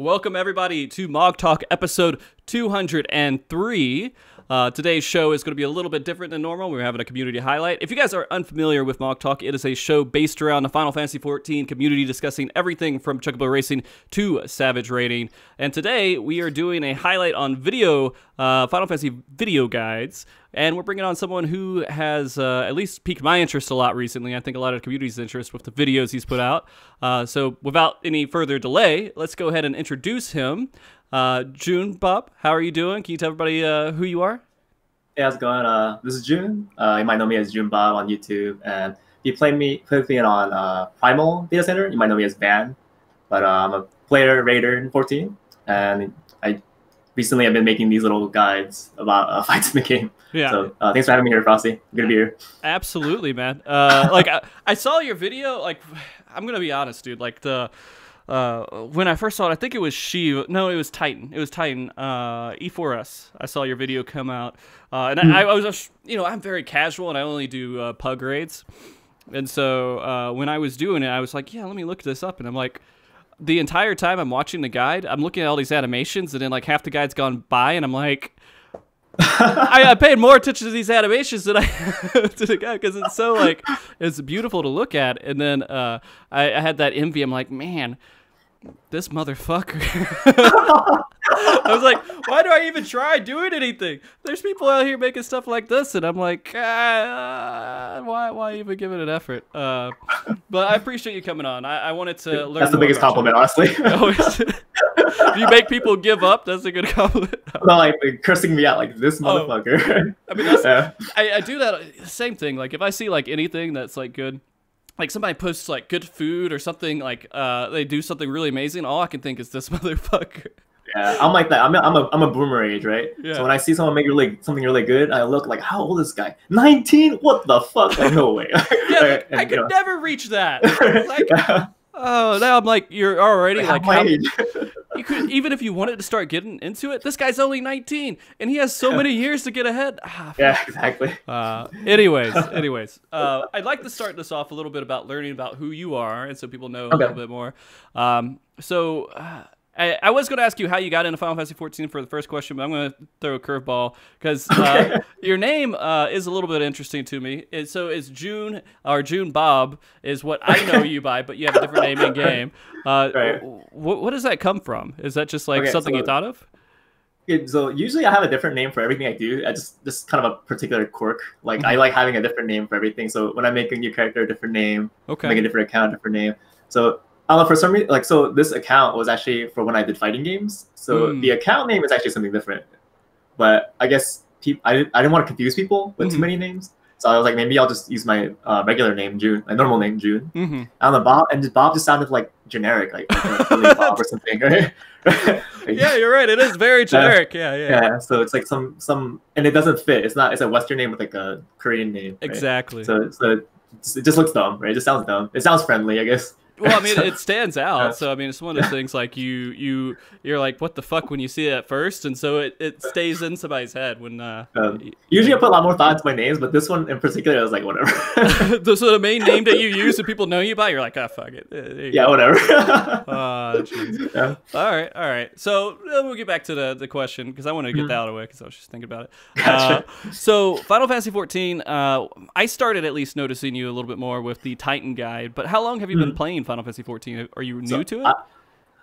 Welcome everybody to MogTalk episode 203. Today's show is going to be a little bit different than normal. We're having a community highlight. If you guys are unfamiliar with MogTalk, it is a show based around the Final Fantasy XIV community discussing everything from Chocobo Racing to Savage Raiding. And today we are doing a highlight on video, Final Fantasy video guides. And we're bringing on someone who has at least piqued my interest a lot recently. I think a lot of the community's interest with the videos he's put out. So without any further delay, let's go ahead and introduce him. Joonbob, how are you doing? Can you tell everybody who you are? Hey, how's it going? This is Joon. You might know me as Joonbob on YouTube. And if you play me on Primal Data Center, you might know me as Van. But I'm a player, raider in 14. And recently I've been making these little guides about fights in the game. Yeah. So thanks for having me here, Frosty. Good to be here. Absolutely, man. I saw your video. Like, I'm going to be honest, dude. Like, when I first saw it, I think it was Shiva. No, it was Titan. It was Titan. E4S. I saw your video come out, and I was, I'm very casual, and I only do pug raids. And so when I was doing it, I was like, yeah, let me look this up. And I'm like, the entire time I'm watching the guide, I'm looking at all these animations, and then like half the guide's gone by, and I'm like, I paid more attention to these animations than I to the guy because it's so like it's beautiful to look at. And then I had that envy. I'm like, man, this motherfucker. I was like, why do I even try doing anything? There's people out here making stuff like this, and I'm like, why even give it an effort? But I appreciate you coming on. I wanted to learn. That's the biggest compliment, honestly. If you make people give up, that's a good compliment. Not like cursing me out like this motherfucker. I mean, I do that same thing. Like if I see like anything that's like good, like somebody posts like good food or something, like they do something really amazing, all I can think is this motherfucker. Yeah, I'm like that. I'm a boomer age, right? Yeah. So when I see someone make something really good, I look like, how old is this guy? 19? What the fuck? Like, no way. Yeah, I could never reach that. Like, oh, now I'm like, you're already like you could, even if you wanted to start getting into it, this guy's only 19 and he has so many years to get ahead. Yeah, exactly. Anyways, I'd like to start this off a little bit about learning about who you are, and so people know a little bit more. I was going to ask you how you got into Final Fantasy XIV for the first question, but I'm going to throw a curveball because your name is a little bit interesting to me. So it's June, or Joonbob is what I know you by, but you have a different name in game. Right. What does that come from? Is that just like something you thought of? So usually I have a different name for everything I do. I just kind of a particular quirk. Like I like having a different name for everything. So when I make a new character, a different name. Okay. Make a different account, different name. So I don't know, for some reason, so this account was actually for when I did fighting games. So the account name is actually something different. But I guess I didn't want to confuse people with too many names. So I was like, maybe I'll just use my regular name, June, my normal name, June. I don't know, Bob just sounded like generic, like Billy Bob or something, right? Yeah, you're right. It is very generic. Yeah. So it's like some, and it doesn't fit. It's a Western name with like a Korean name. Right? Exactly. So it just looks dumb, right? It just sounds dumb. It sounds friendly, I guess. Well, I mean, it stands out. So, I mean, it's one of those things like you're like, what the fuck when you see it at first. And so it stays in somebody's head when... usually I put a lot more thought into my names, but this one in particular, I was like, whatever. So the main name that you use and people know you by, you're like, ah, fuck it. Yeah, whatever. Yeah. All right. So we'll get back to the question because I want to get that out of the way because I was just thinking about it. Gotcha. So Final Fantasy XIV, I started at least noticing you a little bit more with the Titan guide, but how long have you been playing Final Fantasy XIV? Are you new to it?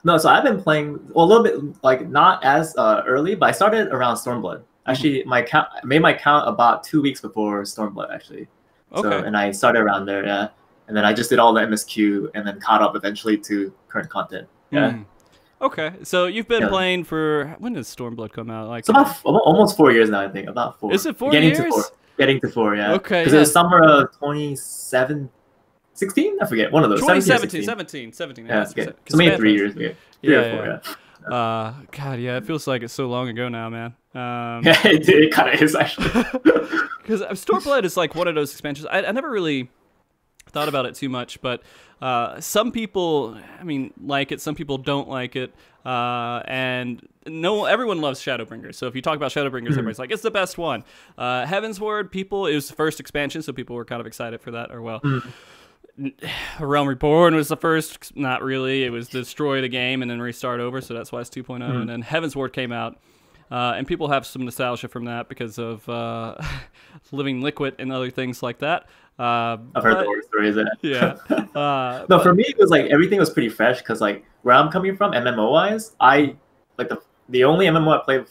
No, so I've been playing a little bit, like not as early, but I started around Stormblood. Actually, I made my count about 2 weeks before Stormblood, actually. Okay. So, and I started around there, yeah. And then I just did all the MSQ and then caught up eventually to current content. Yeah. Okay, so you've been playing for, when does Stormblood come out? Like, it's about almost 4 years now, I think. About 4. Is it 4 years? Getting to 4, yeah. Okay. Because it was summer of 2016? I forget. One of those. 17. Yeah, so maybe 3 years. Yeah. 3 or 4, yeah. God, yeah, it feels like it's so long ago now, man. Yeah, it kind of is, actually. Because Stormblood is like one of those expansions. I never really thought about it too much, but some people, I mean, like it. Some people don't like it. And everyone loves Shadowbringers. So if you talk about Shadowbringers, everybody's like, it's the best one. Heavensward, it was the first expansion, so people were kind of excited for that as well. Realm Reborn was the first. Not really. It was destroy the game and then restart over, so that's why it's 2.0. And then Heaven's Ward came out, and people have some nostalgia from that because of Living Liquid and other things like that. I've heard the horror stories. Yeah. No, for me, it was like everything was pretty fresh because like where I'm coming from, MMO wise, I like the only MMO I played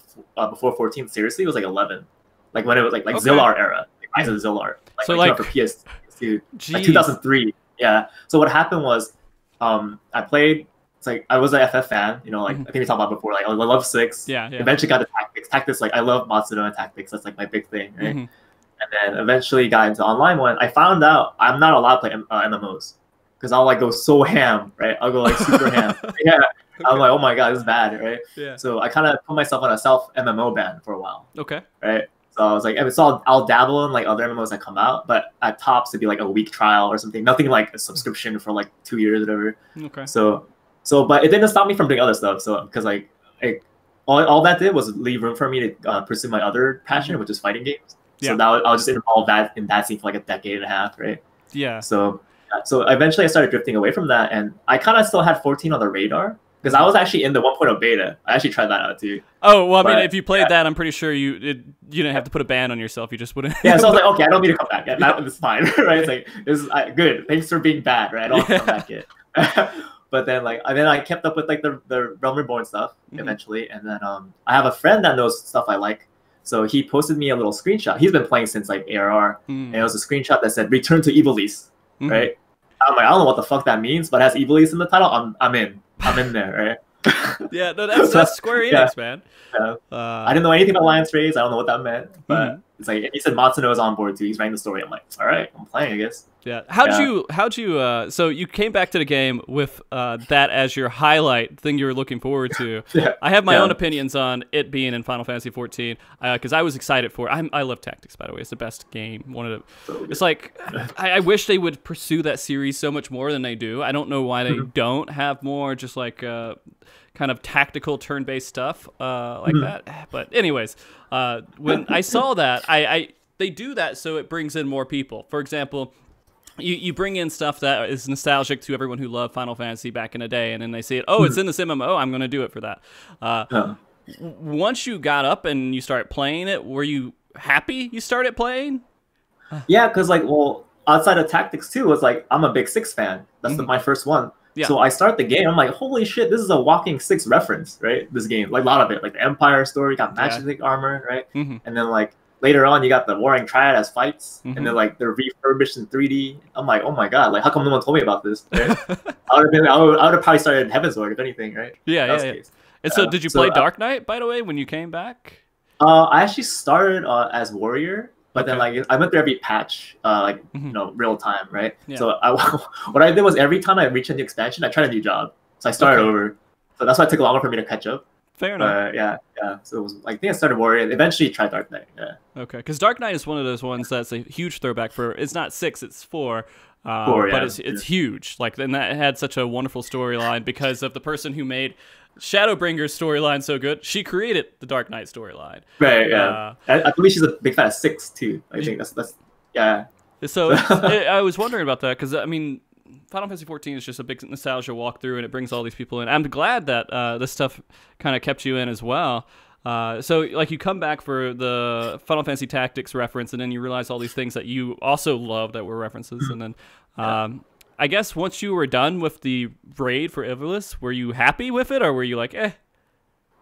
before 14 seriously was like 11, like when it was like Zillar era, like Rise of Zillar, like, so like for PS2, like 2003. Yeah. So what happened was, I played. It's like I was an FF fan, you know, like I think we talked about before. Like I love 6. Yeah. Eventually got to Tactics. Tactics, like I love Matsudo and Tactics. That's like my big thing, right? And then eventually got into online one. I found out I'm not allowed to play MMOs because I'll like go so ham, right? I'll go like super ham. Yeah. Okay. I'm like, oh my god, this is bad, right? Yeah. So I kind of put myself on a self MMO ban for a while. Okay. Right. So I was like, I'll dabble in like other MMOs that come out, but at tops it'd be like a week trial or something. Nothing like a subscription for like 2 years or whatever. Okay. So, but it didn't stop me from doing other stuff. So because like all that did was leave room for me to pursue my other passion, which is fighting games. So I'll just involve that in that scene for like a decade and a half, right? Yeah. So eventually I started drifting away from that, and I kind of still had 14 on the radar because I was actually in the 1.0 beta. I actually tried that out too. Oh well, I mean, if you played that, I'm pretty sure you didn't have to put a ban on yourself. You just wouldn't. Yeah. So I was like, okay, I don't need to come back yet. It's fine, right? It's like this is good. Thanks for being bad, right? I don't have to come back yet. But then I kept up with like the Realm Reborn stuff eventually, and then I have a friend that knows stuff I like. So he posted me a little screenshot. He's been playing since like ARR, and it was a screenshot that said "Return to Ivalice," right? I'm like, I don't know what the fuck that means, but it has Ivalice in the title. I'm in there, right? Yeah, no, that's Square Enix, man. Yeah. I didn't know anything about Lion's Rays. I don't know what that meant, but it's like he said Matsuno is on board too. He's writing the story. I'm like, all right, I'm playing, I guess. Yeah. How'd you so you came back to the game with that as your highlight thing you were looking forward to. I have my own opinions on it being in Final Fantasy 14 because I was excited for it. I love Tactics, by the way. It's the best game. It's like I wish they would pursue that series so much more than they do. I don't know why they don't have more just like kind of tactical turn-based stuff like that. But anyways, when I saw that, they do that so it brings in more people. For example, you bring in stuff that is nostalgic to everyone who loved Final Fantasy back in the day, and then they see it, oh, it's in this MMO, I'm going to do it for that. Once you got up and you started playing it, were you happy you started playing? Yeah, because like, well, outside of Tactics too, was like, I'm a big 6 fan. That's my first one. Yeah. So I start the game, I'm like, holy shit, this is a walking 6 reference, right? This game, like a lot of it, like the Empire story, got magic armor, right? And then like, later on, you got the Warring Triad as fights, and then like they're refurbished in 3D. I'm like, oh my god, like how come no one told me about this? Right? I would have probably started Heaven's Ward if anything, right? Yeah. And so, did you play Dark Knight, by the way, when you came back? I actually started as Warrior, but then like I went through every patch, like you know, real time, right? Yeah. So what I did was every time I reached a new expansion, I tried a new job, so I started over. So that's why it took longer for me to catch up. Fair enough. Yeah. So it was like, I think I started Warrior. Eventually tried Dark Knight. Yeah. Okay, because Dark Knight is one of those ones that's a huge throwback for. It's not 6, it's 4. 4, but it's huge. Like, and that had such a wonderful storyline because of the person who made Shadowbringer's storyline so good. She created the Dark Knight storyline. Right. Yeah. I believe she's a big fan of 6 too. I think that's yeah. So I was wondering about that because I mean, Final Fantasy 14 is just a big nostalgia walkthrough, and it brings all these people in. I'm glad that this stuff kind of kept you in as well. So, like, you come back for the Final Fantasy Tactics reference, and then you realize all these things that you also love that were references. And then, I guess once you were done with the raid for Ivalice, were you happy with it, or were you like, eh?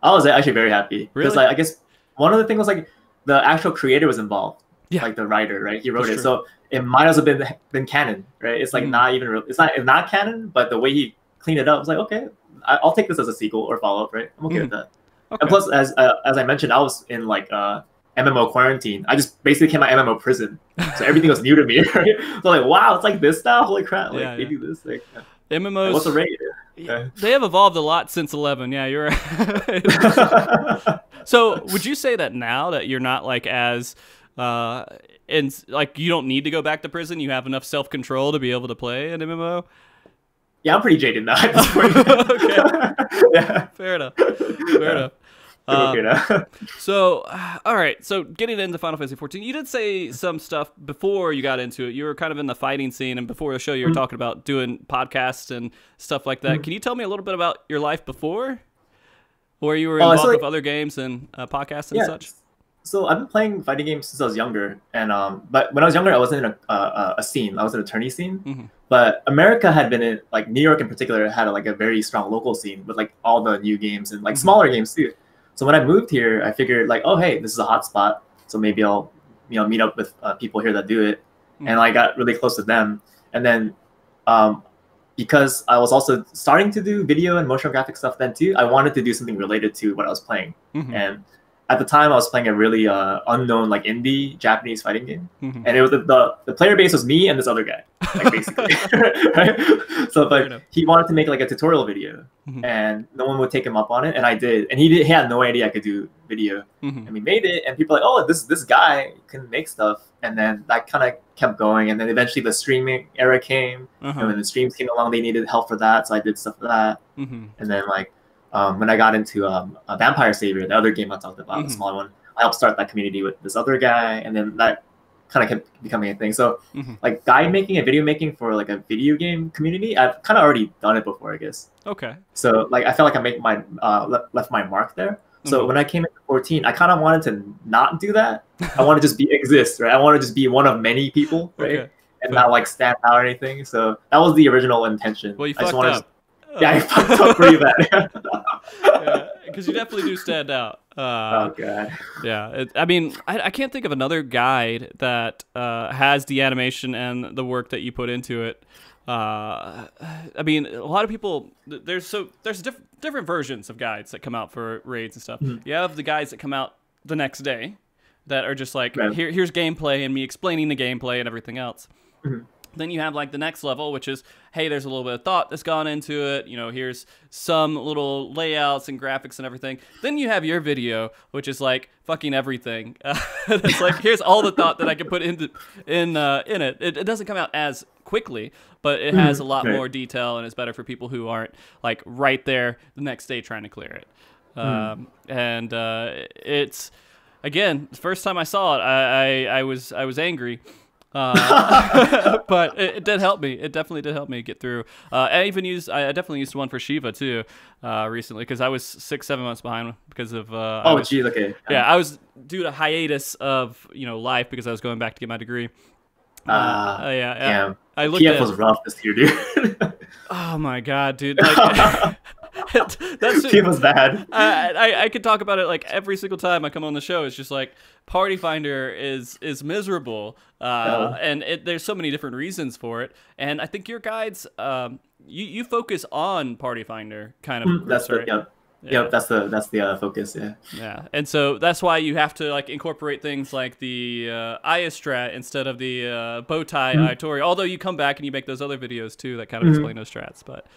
I was actually very happy. Really? Because, like, I guess one of the things was, like, the actual creator was involved. Yeah. Like, the writer, right? He wrote it. So it might as well been canon, right? It's like not even real. It's not canon, but the way he cleaned it up, I was like, okay, I'll take this as a sequel or follow up, right? I'm okay with that. Okay. And plus, as I mentioned, I was in like MMO quarantine. I just basically came out MMO prison, so everything was new to me. Right? So like, wow, it's like this now. Holy crap! Like they do this. Like MMOs. Like, what's the rate? They have evolved a lot since 11. Yeah, you're right. So, would you say that now that you're not like as and like you don't need to go back to prison, you have enough self-control to be able to play an MMO? Yeah, I'm pretty jaded now at this point. Okay. Yeah. Fair enough. Okay now. So, all right. So, getting into Final Fantasy 14, you did say some stuff before you got into it. You were kind of in the fighting scene, and before the show, you were talking about doing podcasts and stuff like that. Can you tell me a little bit about your life before, where you were involved with other games and podcasts and such? So I've been playing fighting games since I was younger, and but when I was younger, I wasn't in a scene. I was in a tourney scene. But America had been in, like New York in particular, had like a very strong local scene with like all the new games and like smaller games too. So when I moved here, I figured like, oh hey, this is a hot spot, so maybe I'll meet up with people here that do it, and I got really close to them. And then because I was also starting to do video and motion graphic stuff then too, I wanted to do something related to what I was playing. And at the time, I was playing a really unknown, like indie Japanese fighting game, and it was the player base was me and this other guy, like basically. Right? So, but he wanted to make like a tutorial video, and no one would take him up on it, and I did, and he had no idea I could do video, and we made it, and people were like, oh, this guy can make stuff, and then that kind of kept going, and then eventually the streaming era came, and when the streams came along, they needed help for that, so I did stuff for that, and then like. When I got into a Vampire Savior, the other game I talked about, the small one, I helped start that community with this other guy, and then that kind of kept becoming a thing. So, like guide making and video making for like a video game community, I've kind of already done it before, I guess. Okay. So, like I felt like I made my left my mark there. So when I came into 14, I kind of wanted to not do that. I want to just exist, right? I want to just be one of many people, right? And not like stand out or anything. So that was the original intention. Well, you fucked up. Yeah, I fucked up pretty bad. Because you definitely do stand out. Oh god. Yeah, I mean, I can't think of another guide that has the animation and the work that you put into it. I mean, a lot of people there's different versions of guides that come out for raids and stuff. You have the guides that come out the next day that are just like here's gameplay and me explaining the gameplay and everything else. Then you have like the next level, which is, hey, there's a little bit of thought that's gone into it. You know, here's some little layouts and graphics and everything. Then you have your video, which is like fucking everything. It's like, here's all the thought that I can put in it. It doesn't come out as quickly, but it has a lot more detail and is better for people who aren't like right there the next day trying to clear it. And it's, again, the first time I saw it, I was angry. But it did help me. It definitely did help me get through. I definitely used one for Shiva too, recently, because I was 6-7 months behind because of. Okay. Yeah, I was due to hiatus of life because I was going back to get my degree. Yeah. I looked PF was rough this year, dude. Oh my god, dude! Like, PF was bad. I could talk about it like every single time I come on the show. It's just like Party Finder is miserable, and there's so many different reasons for it. And I think your guides, you focus on Party Finder kind of. That's right. Yep, that's the focus. Yeah, and so that's why you have to like incorporate things like the Aya strat instead of the bow tie Aitori. Although you come back and you make those other videos too that kind of explain those strats. But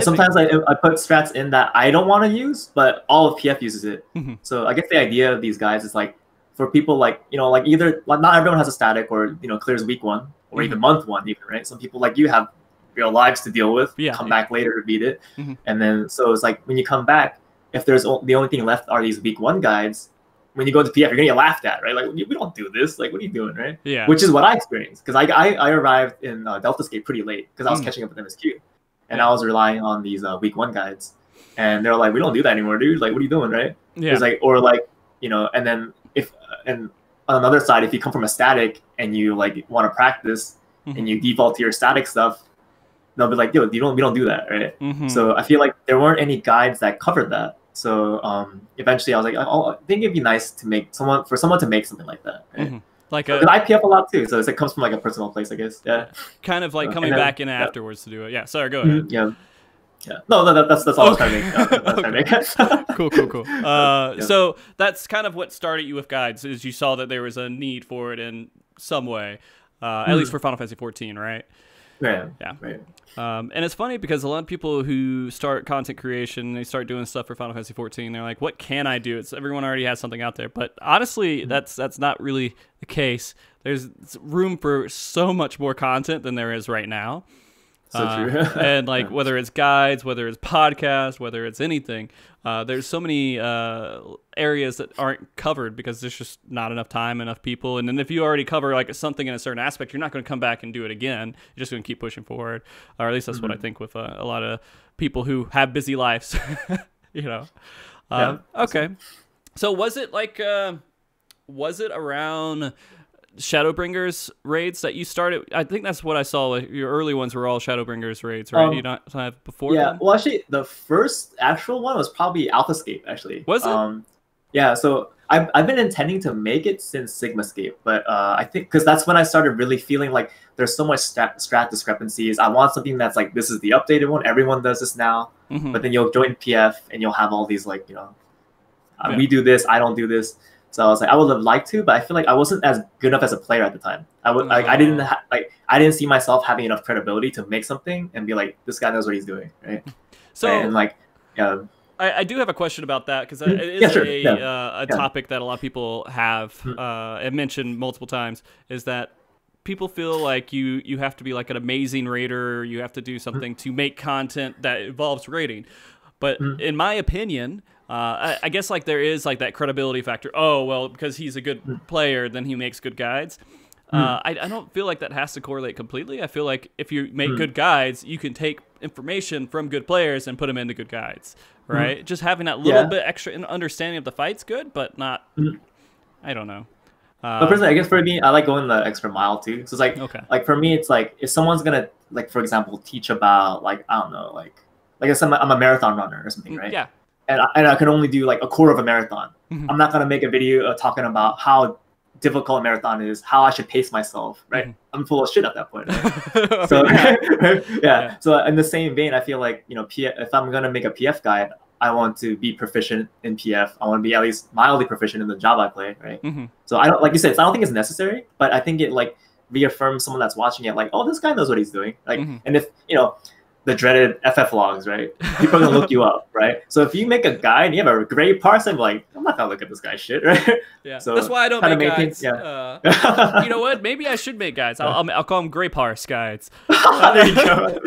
sometimes I put strats in that I don't want to use, but all of PF uses it. So I guess the idea of these guys is like for people like like either like not everyone has a static or clears week 1 or even month 1 even, right? Some people like you have real lives to deal with, come back later to beat it. And then so it's like when you come back, if there's the only thing left are these week 1 guides, when you go to PF you're gonna get laughed at, right? Like we don't do this, like what are you doing, right? Yeah, which is what I experienced because I arrived in Delta Skate pretty late because I was catching up with MSQ and I was relying on these week 1 guides, and they're like, we don't do that anymore, dude, like what are you doing, right? It's like, or like and then if and on another side, if you come from a static and you like want to practice and you default to your static stuff, they'll be like, yo, we don't do that, right? So I feel like there weren't any guides that covered that. So eventually I was like, I think it'd be nice to make someone to make something like that, right? Like I PF a lot too, so it comes from like a personal place, I guess. Yeah. Kind of like coming back in afterwards to do it. Yeah. Sorry, go ahead. Yeah. No, that's all I was trying to make. Cool. So that's kind of what started you with guides, is you saw that there was a need for it in some way, at least for Final Fantasy 14, right? Yeah. Right. And it's funny because a lot of people who start content creation, they start doing stuff for Final Fantasy 14. They're like, "What can I do?" Everyone already has something out there. But honestly, that's not really the case. There's room for so much more content than there is right now. So true. And like whether it's guides, whether it's podcasts, whether it's anything, there's so many areas that aren't covered because there's just not enough time, enough people. And then if you already cover like something in a certain aspect, you're not going to come back and do it again. You're just going to keep pushing forward, or at least that's what I think with a lot of people who have busy lives. You know. Okay. So was it like was it around Shadowbringers raids that you started? I think that's what I saw. Like, your early ones were all Shadowbringers raids, right? You not have before? Yeah. Then? Well, actually, the first actual one was probably Alphascape. Actually, was it? Yeah. So I've been intending to make it since Sigmascape, but I think because that's when I started really feeling like there's so much strat discrepancies. I want something that's like, this is the updated one. Everyone does this now. But then you'll join PF and you'll have all these like, you know, we do this, I don't do this. So I was like, I would have liked to, but I feel like I wasn't as good enough as a player at the time. I didn't see myself having enough credibility to make something and be like, this guy knows what he's doing, right? So and like, yeah. I do have a question about that because it is a topic that a lot of people have and mentioned multiple times, is that people feel like you have to be like an amazing raider, you have to do something to make content that involves raiding. But in my opinion, I guess like there is like that credibility factor. Oh, well, because he's a good player, then he makes good guides. I don't feel like that has to correlate completely. I feel like if you make good guides, you can take information from good players and put them into good guides, right? Just having that little bit extra understanding of the fight's good, but not, I don't know. But personally, I guess for me, I like going the extra mile too. So it's like, like for me, it's like if someone's gonna, like, for example, teach about like, I don't know, like I said, I'm a marathon runner or something, right? Yeah. And I can only do like a quarter of a marathon. I'm not gonna make a video talking about how difficult a marathon is, how I should pace myself, right? I'm full of shit at that point, right? So So in the same vein, I feel like, you know, if I'm gonna make a PF guide, I want to be proficient in PF. I want to be at least mildly proficient in the job I play, right? So I don't, like you said, I don't think it's necessary, but I think it like reaffirms someone that's watching it, like, oh, this guy knows what he's doing, like, and if, you know, the dreaded FF logs, right? People are gonna look you up, right? So if you make a guide and you have a great parse, I'm like, I'm not gonna look at this guy's shit, right? Yeah. So that's why I don't make guides. You know what? Maybe I should make guides. I'll call them gray parse guides. There you go.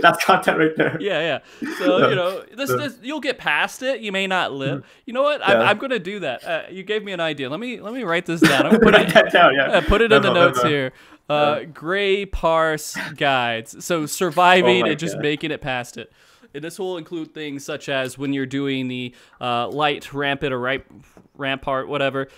That's content right there. Yeah. So you know, this you'll get past it. You may not live. You know what? I'm gonna do that. You gave me an idea. Let me write this down. I'm gonna put it down. Put it in the notes here. Gray parse guides. So surviving and just making it past it. And this will include things such as when you're doing the light rampant or rampart, whatever,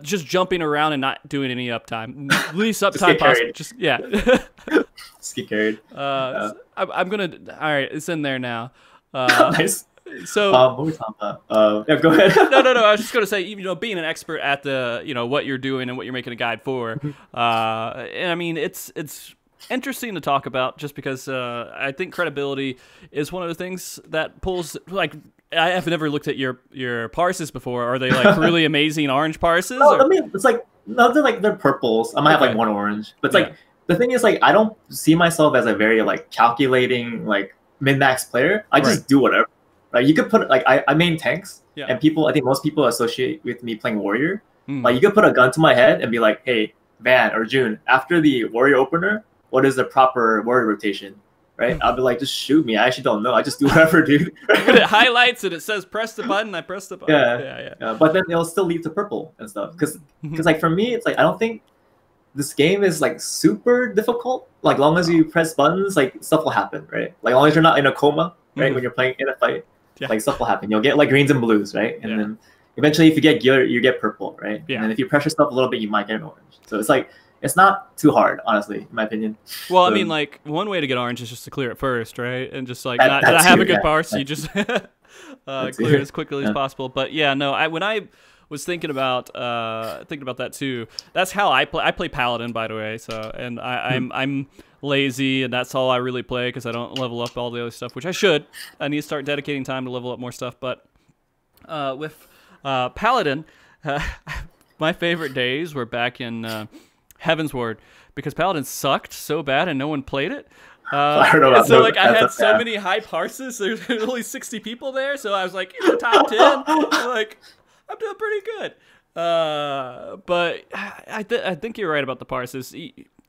just jumping around and not doing any uptime. Least uptime possible. Just Just get carried. I'm gonna. All right, it's in there now. Nice. So what were we talking about? Yeah, go ahead. No. I was just gonna say, you know, being an expert at the, you know, what you're doing and what you're making a guide for, and I mean, it's interesting to talk about just because I think credibility is one of the things that pulls. Like, I have never looked at your parses before. Are they like really amazing orange parses? No, I mean, it's like, no, they're purples. I might have like one orange, but it's like, the thing is, like, I don't see myself as a very like calculating like min-max player. I just do whatever. Right, you could put, like, I main tanks, and I think most people associate with me playing warrior. Like, you could put a gun to my head and be like, hey, Van or June, after the warrior opener, what is the proper warrior rotation? Right? I'll be like, just shoot me. I actually don't know. I just do whatever, dude. It highlights and it says press the button. I press the button. Yeah. But then it'll still lead to purple and stuff. Because like, for me, it's like, I don't think this game is like super difficult. Like, long as you press buttons, like, stuff will happen, right? Like, as long as you're not in a coma, right, when you're playing in a fight. Like, stuff will happen. You'll get like greens and blues, right? And then eventually, if you get gear, you get purple, right? And then if you pressure stuff a little bit, you might get an orange. So it's like, it's not too hard, honestly, in my opinion. Well, I mean, like, one way to get orange is just to clear it first, right? And just like not have a good parse, you just clear it as quickly as possible. But yeah, no, when I was thinking about that too. That's how I play. I play Paladin, by the way. So, and I'm lazy, and that's all I really play because I don't level up all the other stuff, which I should. I need to start dedicating time to level up more stuff. But with Paladin, my favorite days were back in Heaven's Ward because Paladin sucked so bad and no one played it. I don't know about so like I had so many high parses. There's only 60 people there, so I was like in the top 10. I'm like, I'm doing pretty good. But I think you're right about the parses.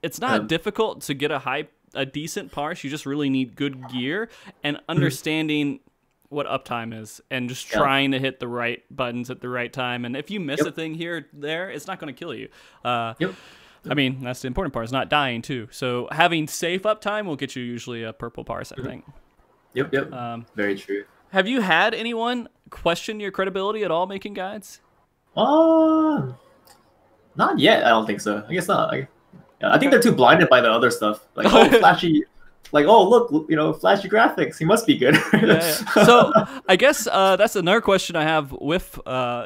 It's not difficult to get a high a decent parse. You just really need good gear and understanding what uptime is and just trying to hit the right buttons at the right time. And if you miss a thing here or there, it's not going to kill you. I mean, that's the important part, is not dying too. So having safe uptime will get you usually a purple parse, I think. Very true. Have you had anyone question your credibility at all making guides? Not yet. I don't think so. I guess not. I think they're too blinded by the other stuff. Like, oh, flashy. Like, oh, look, you know, flashy graphics. He must be good. So I guess that's another question I have with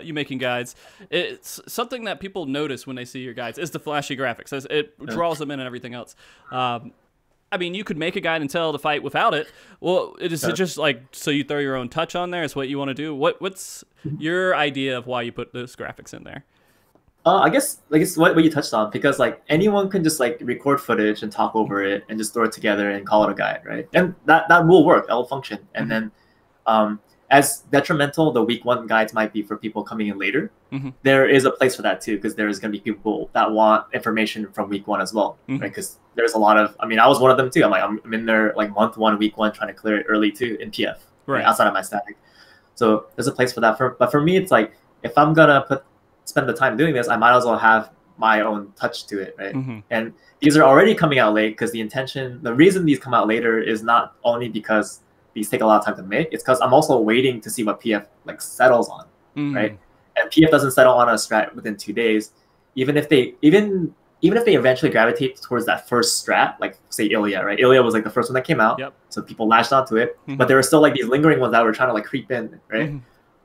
you making guides. It's something that people notice when they see your guides is the flashy graphics. It draws them in and everything else. I mean, you could make a guide and tell to fight without it. Well, it just like, so you throw your own touch on there is what you want to do? What's your idea of why you put those graphics in there? I guess what you touched on, because like anyone can just like record footage and talk over it and just throw it together and call it a guide, right? And that will work, that will function. And then as detrimental the week 1 guides might be for people coming in later, there is a place for that too, because there's going to be people that want information from week 1 as well, right? Because there's a lot of, I mean, I was one of them too. I'm in there like month 1, week 1, trying to clear it early too in PF, right, outside of my static. So there's a place for that. But for me, it's like, if I'm gonna spend the time doing this, I might as well have my own touch to it, right? And these are already coming out late because the reason these come out later is not only because these take a lot of time to make, it's because I'm also waiting to see what PF like settles on, right? And PF doesn't settle on a strat within 2 days. Even if they eventually gravitate towards that first strat, like say Ilya, right? Ilya was like the first one that came out, so people latched onto it, but there were still like these lingering ones that were trying to like creep in, right?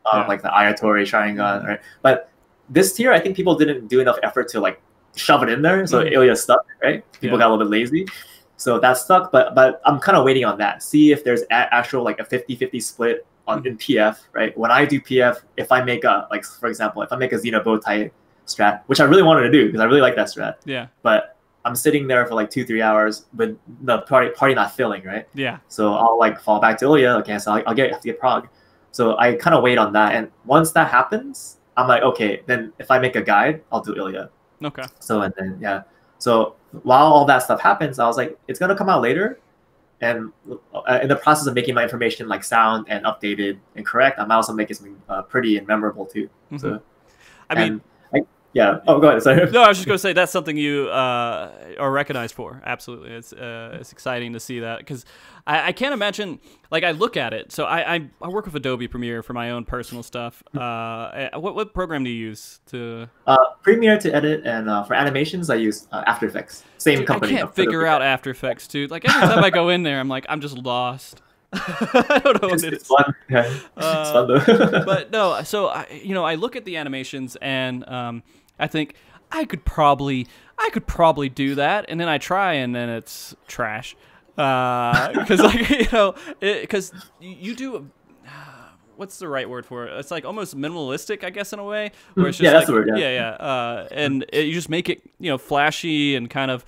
Like the Ayatori, Sharingan, right? But this tier, I think people didn't do enough effort to like shove it in there, so Ilya stuck, right? People got a little bit lazy, so that stuck. But I'm kind of waiting on that. See if there's actual like a 50-50 split on in PF, right? When I do PF, if I make a, like for example, if I make a Xena Bowtie strat, which I really wanted to do because I really like that strat, but I'm sitting there for like 2-3 hours with the party not filling, right? So I'll like fall back to Ilya. Okay, so have to get prog. So I kind of wait on that, and once that happens, I'm like, okay, then if I make a guide, I'll do Ilya. Okay. So and then so while all that stuff happens, I was like, it's gonna come out later, and in the process of making my information like sound and updated and correct, I might also make it something pretty and memorable too. So, I mean. Oh, go ahead. Sorry. No, I was just going to say that's something you are recognized for. Absolutely, it's exciting to see that, because I can't imagine. Like, I look at it. So I work with Adobe Premiere for my own personal stuff. What program do you use to? Premiere to edit, and for animations I use After Effects. Same company. I can't figure out After Effects, dude. Like every time I go in there, I'm like, I'm just lost. I don't know what it is. It's fun. It's fun though. But no, so I look at the animations and I think I could probably do that, and then I try, and then it's trash. Because because you do. What's the right word for it? It's like almost minimalistic, I guess, in a way. Where it's just that's the word. And you just make it, flashy and kind of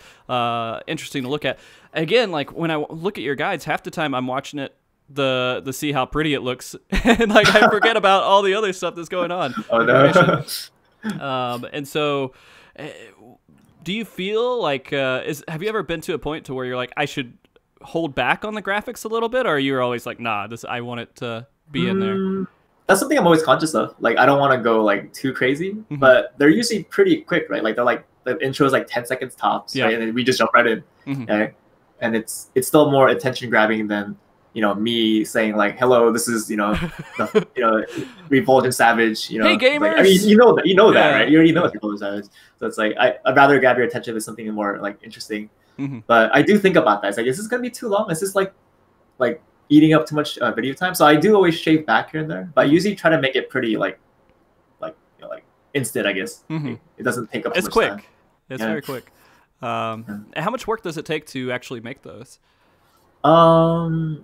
interesting to look at. Again, like when I look at your guides, half the time I'm watching it to see how pretty it looks, and like I forget about all the other stuff that's going on. Oh no. And so, do you feel like have you ever been to a point to where you're like, I should hold back on the graphics a little bit, or you're always like, nah, I want it to be in there? That's something I'm always conscious of. Like, I don't want to go like too crazy, but they're usually pretty quick, right? Like they're like, the intro is like 10 seconds tops, right? And then we just jump right in, right? And it's still more attention grabbing than me saying like, hello, this is the Refulgent Savage, hey gamers. Like, I mean, that, right? You already know it's Refulgent Savage, so it's like I'd rather grab your attention with something more like interesting. But I do think about that. It's like, is this gonna be too long? Is this like eating up too much video time? So I do always shave back here and there, but I usually try to make it pretty like instant, I guess. It doesn't take up too much quick. time. It's very quick. How much work does it take to actually make those? I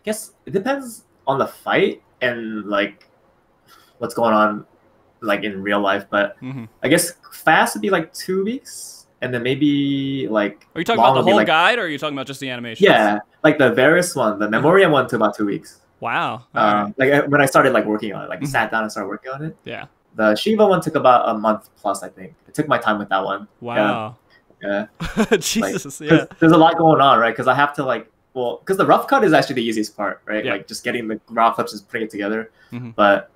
guess it depends on the fight and like what's going on like in real life, but I guess fast would be like 2 weeks, and then maybe like. Are you talking about the whole guide, or are you talking about just the animation? Yeah, like the Varus one, the Memoriam one took about 2 weeks. Wow. Like when I started like working on it, like sat down and started working on it. Yeah. The Shiva one took about a month plus, I think. I took my time with that one. Wow. Yeah. Jesus, like, yeah. There's a lot going on, right? Because I have to like, well, because the rough cut is actually the easiest part, right? Yeah. Like just getting the raw clips and putting it together. But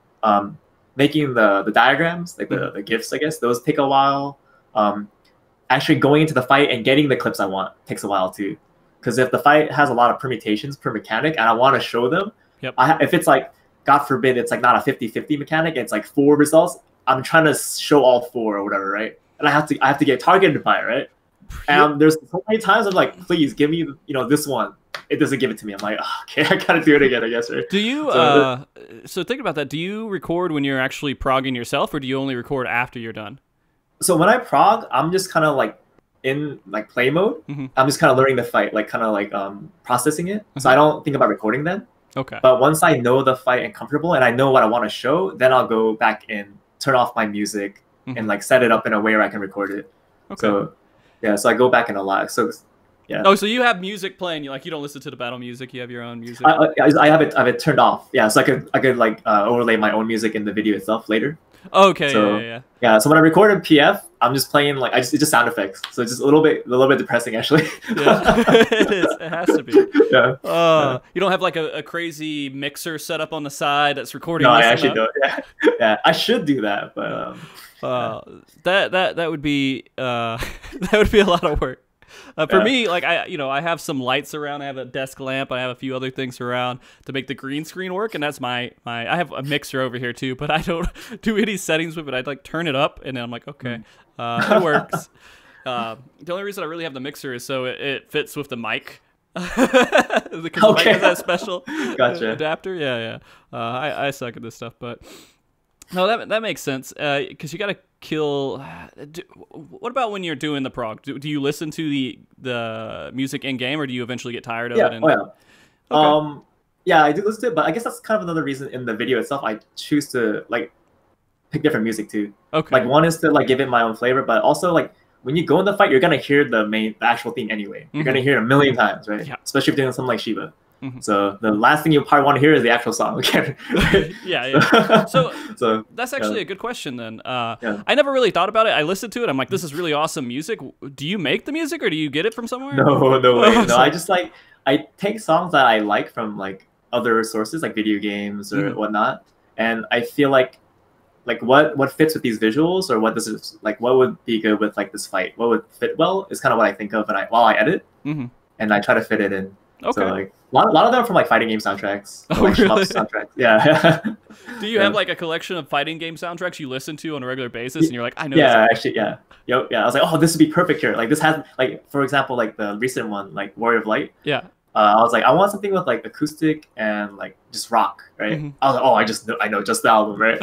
making the diagrams, like the GIFs, I guess, those take a while. Actually going into the fight and getting the clips I want takes a while too. Because if the fight has a lot of permutations per mechanic and I want to show them, if it's like, God forbid, it's like not a 50-50 mechanic, it's like 4 results, I'm trying to show all 4 or whatever, right? And I have to get targeted by it, right? And there's so many times I'm like, please give me, this one. It doesn't give it to me. I'm like, oh, okay, I gotta do it again, I guess, right? Do you so think about that. Do you record when you're actually progging yourself, or do you only record after you're done? So when I prog, I'm just kind of like in like play mode. I'm just kind of learning the fight, like kind of like processing it. So I don't think about recording then. Okay. But once I know the fight and comfortable and I know what I want to show, then I'll go back and turn off my music and like set it up in a way where I can record it. Okay. So yeah, so I go back in a lot. So yeah. Oh, so you have music playing. You don't listen to the battle music. You have your own music. I have it turned off. Yeah, so I could like overlay my own music in the video itself later. Okay. So, yeah. So when I record in PF, I'm just playing like it's just sound effects. So it's just a little bit depressing actually. Yeah, it is. It has to be. Yeah. You don't have like a crazy mixer set up on the side that's recording. No, I actually don't. Yeah, I should do that, but that would be that would be a lot of work. For me, like I have some lights around. I have a desk lamp. I have a few other things around to make the green screen work, and that's my. I have a mixer over here too, but I don't do any settings with it. I'd like turn it up, and then I'm like, okay, it works. The only reason I really have the mixer is so it fits with the mic. Because the mic has that special adapter. Yeah. I suck at this stuff, but no, that makes sense. Because you got to kill. What about when you're doing the prog? Do you listen to the music in game, or do you eventually get tired of it? And... Okay. Yeah, I do listen to it, but I guess that's kind of another reason in the video itself I choose to like pick different music too. Okay. Like one is to like give it my own flavor, but also like when you go in the fight, you're gonna hear the actual theme anyway. You're gonna hear it a million times, right? Yeah. Especially if you're doing something like Shiva. So the last thing you probably want to hear is the actual song again. Yeah. So that's actually a good question then. I never really thought about it. I listened to it. I'm like, this is really awesome music. Do you make the music or do you get it from somewhere? No way. No, I just like I take songs that I like from like other sources like video games or whatnot, and I feel like what fits with these visuals or what would be good with like this fight, what would fit well is kind of what I think of while I edit, and I try to fit it in. Okay. So like a lot of them are from like fighting game soundtracks. Oh, like really? Soundtracks. Yeah. Do you have like a collection of fighting game soundtracks you listen to on a regular basis, and you're like, I know. Yeah, actually, yeah. Yep, yeah. I was like, oh, this would be perfect here. Like this has like, for example, like the recent one, like Warrior of Light. Yeah. I was like, I want something with like acoustic and like just rock, right? I was like, oh, I know just the album, right?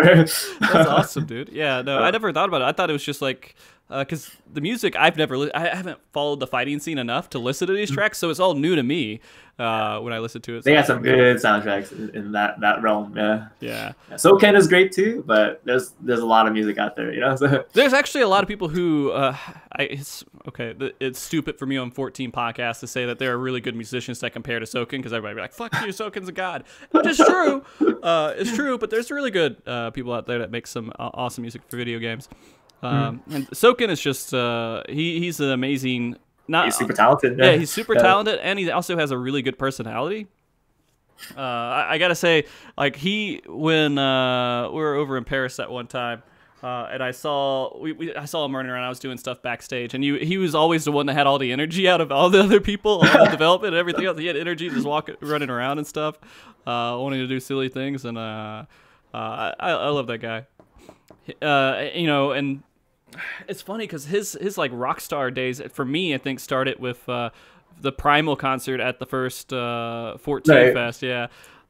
That's awesome, dude. Yeah, no, I never thought about it. I thought it was just like, because the music I haven't followed the fighting scene enough to listen to these tracks, so it's all new to me when I listen to it. They got some good soundtracks in that realm, yeah. Yeah. Soken is great too, but there's a lot of music out there, So. There's actually a lot of people who, it's stupid for me on 14 podcasts to say that there are really good musicians that compare to Soken, because everybody be like, fuck you, Soken's a god. Which is true. It's true, but there's really good people out there that make some awesome music for video games. And Soken is just he's an amazing. He's super talented. Yeah, he's super talented, and he also has a really good personality. I gotta say, like when we were over in Paris that one time, and I saw him running around. I was doing stuff backstage, and he was always the one that had all the energy out of all the other people, all the development and everything else. He had energy just running around and stuff, wanting to do silly things, and I love that guy. And it's funny because his like rock star days for me, I think, started with the Primal concert at the first 14 Fest, yeah.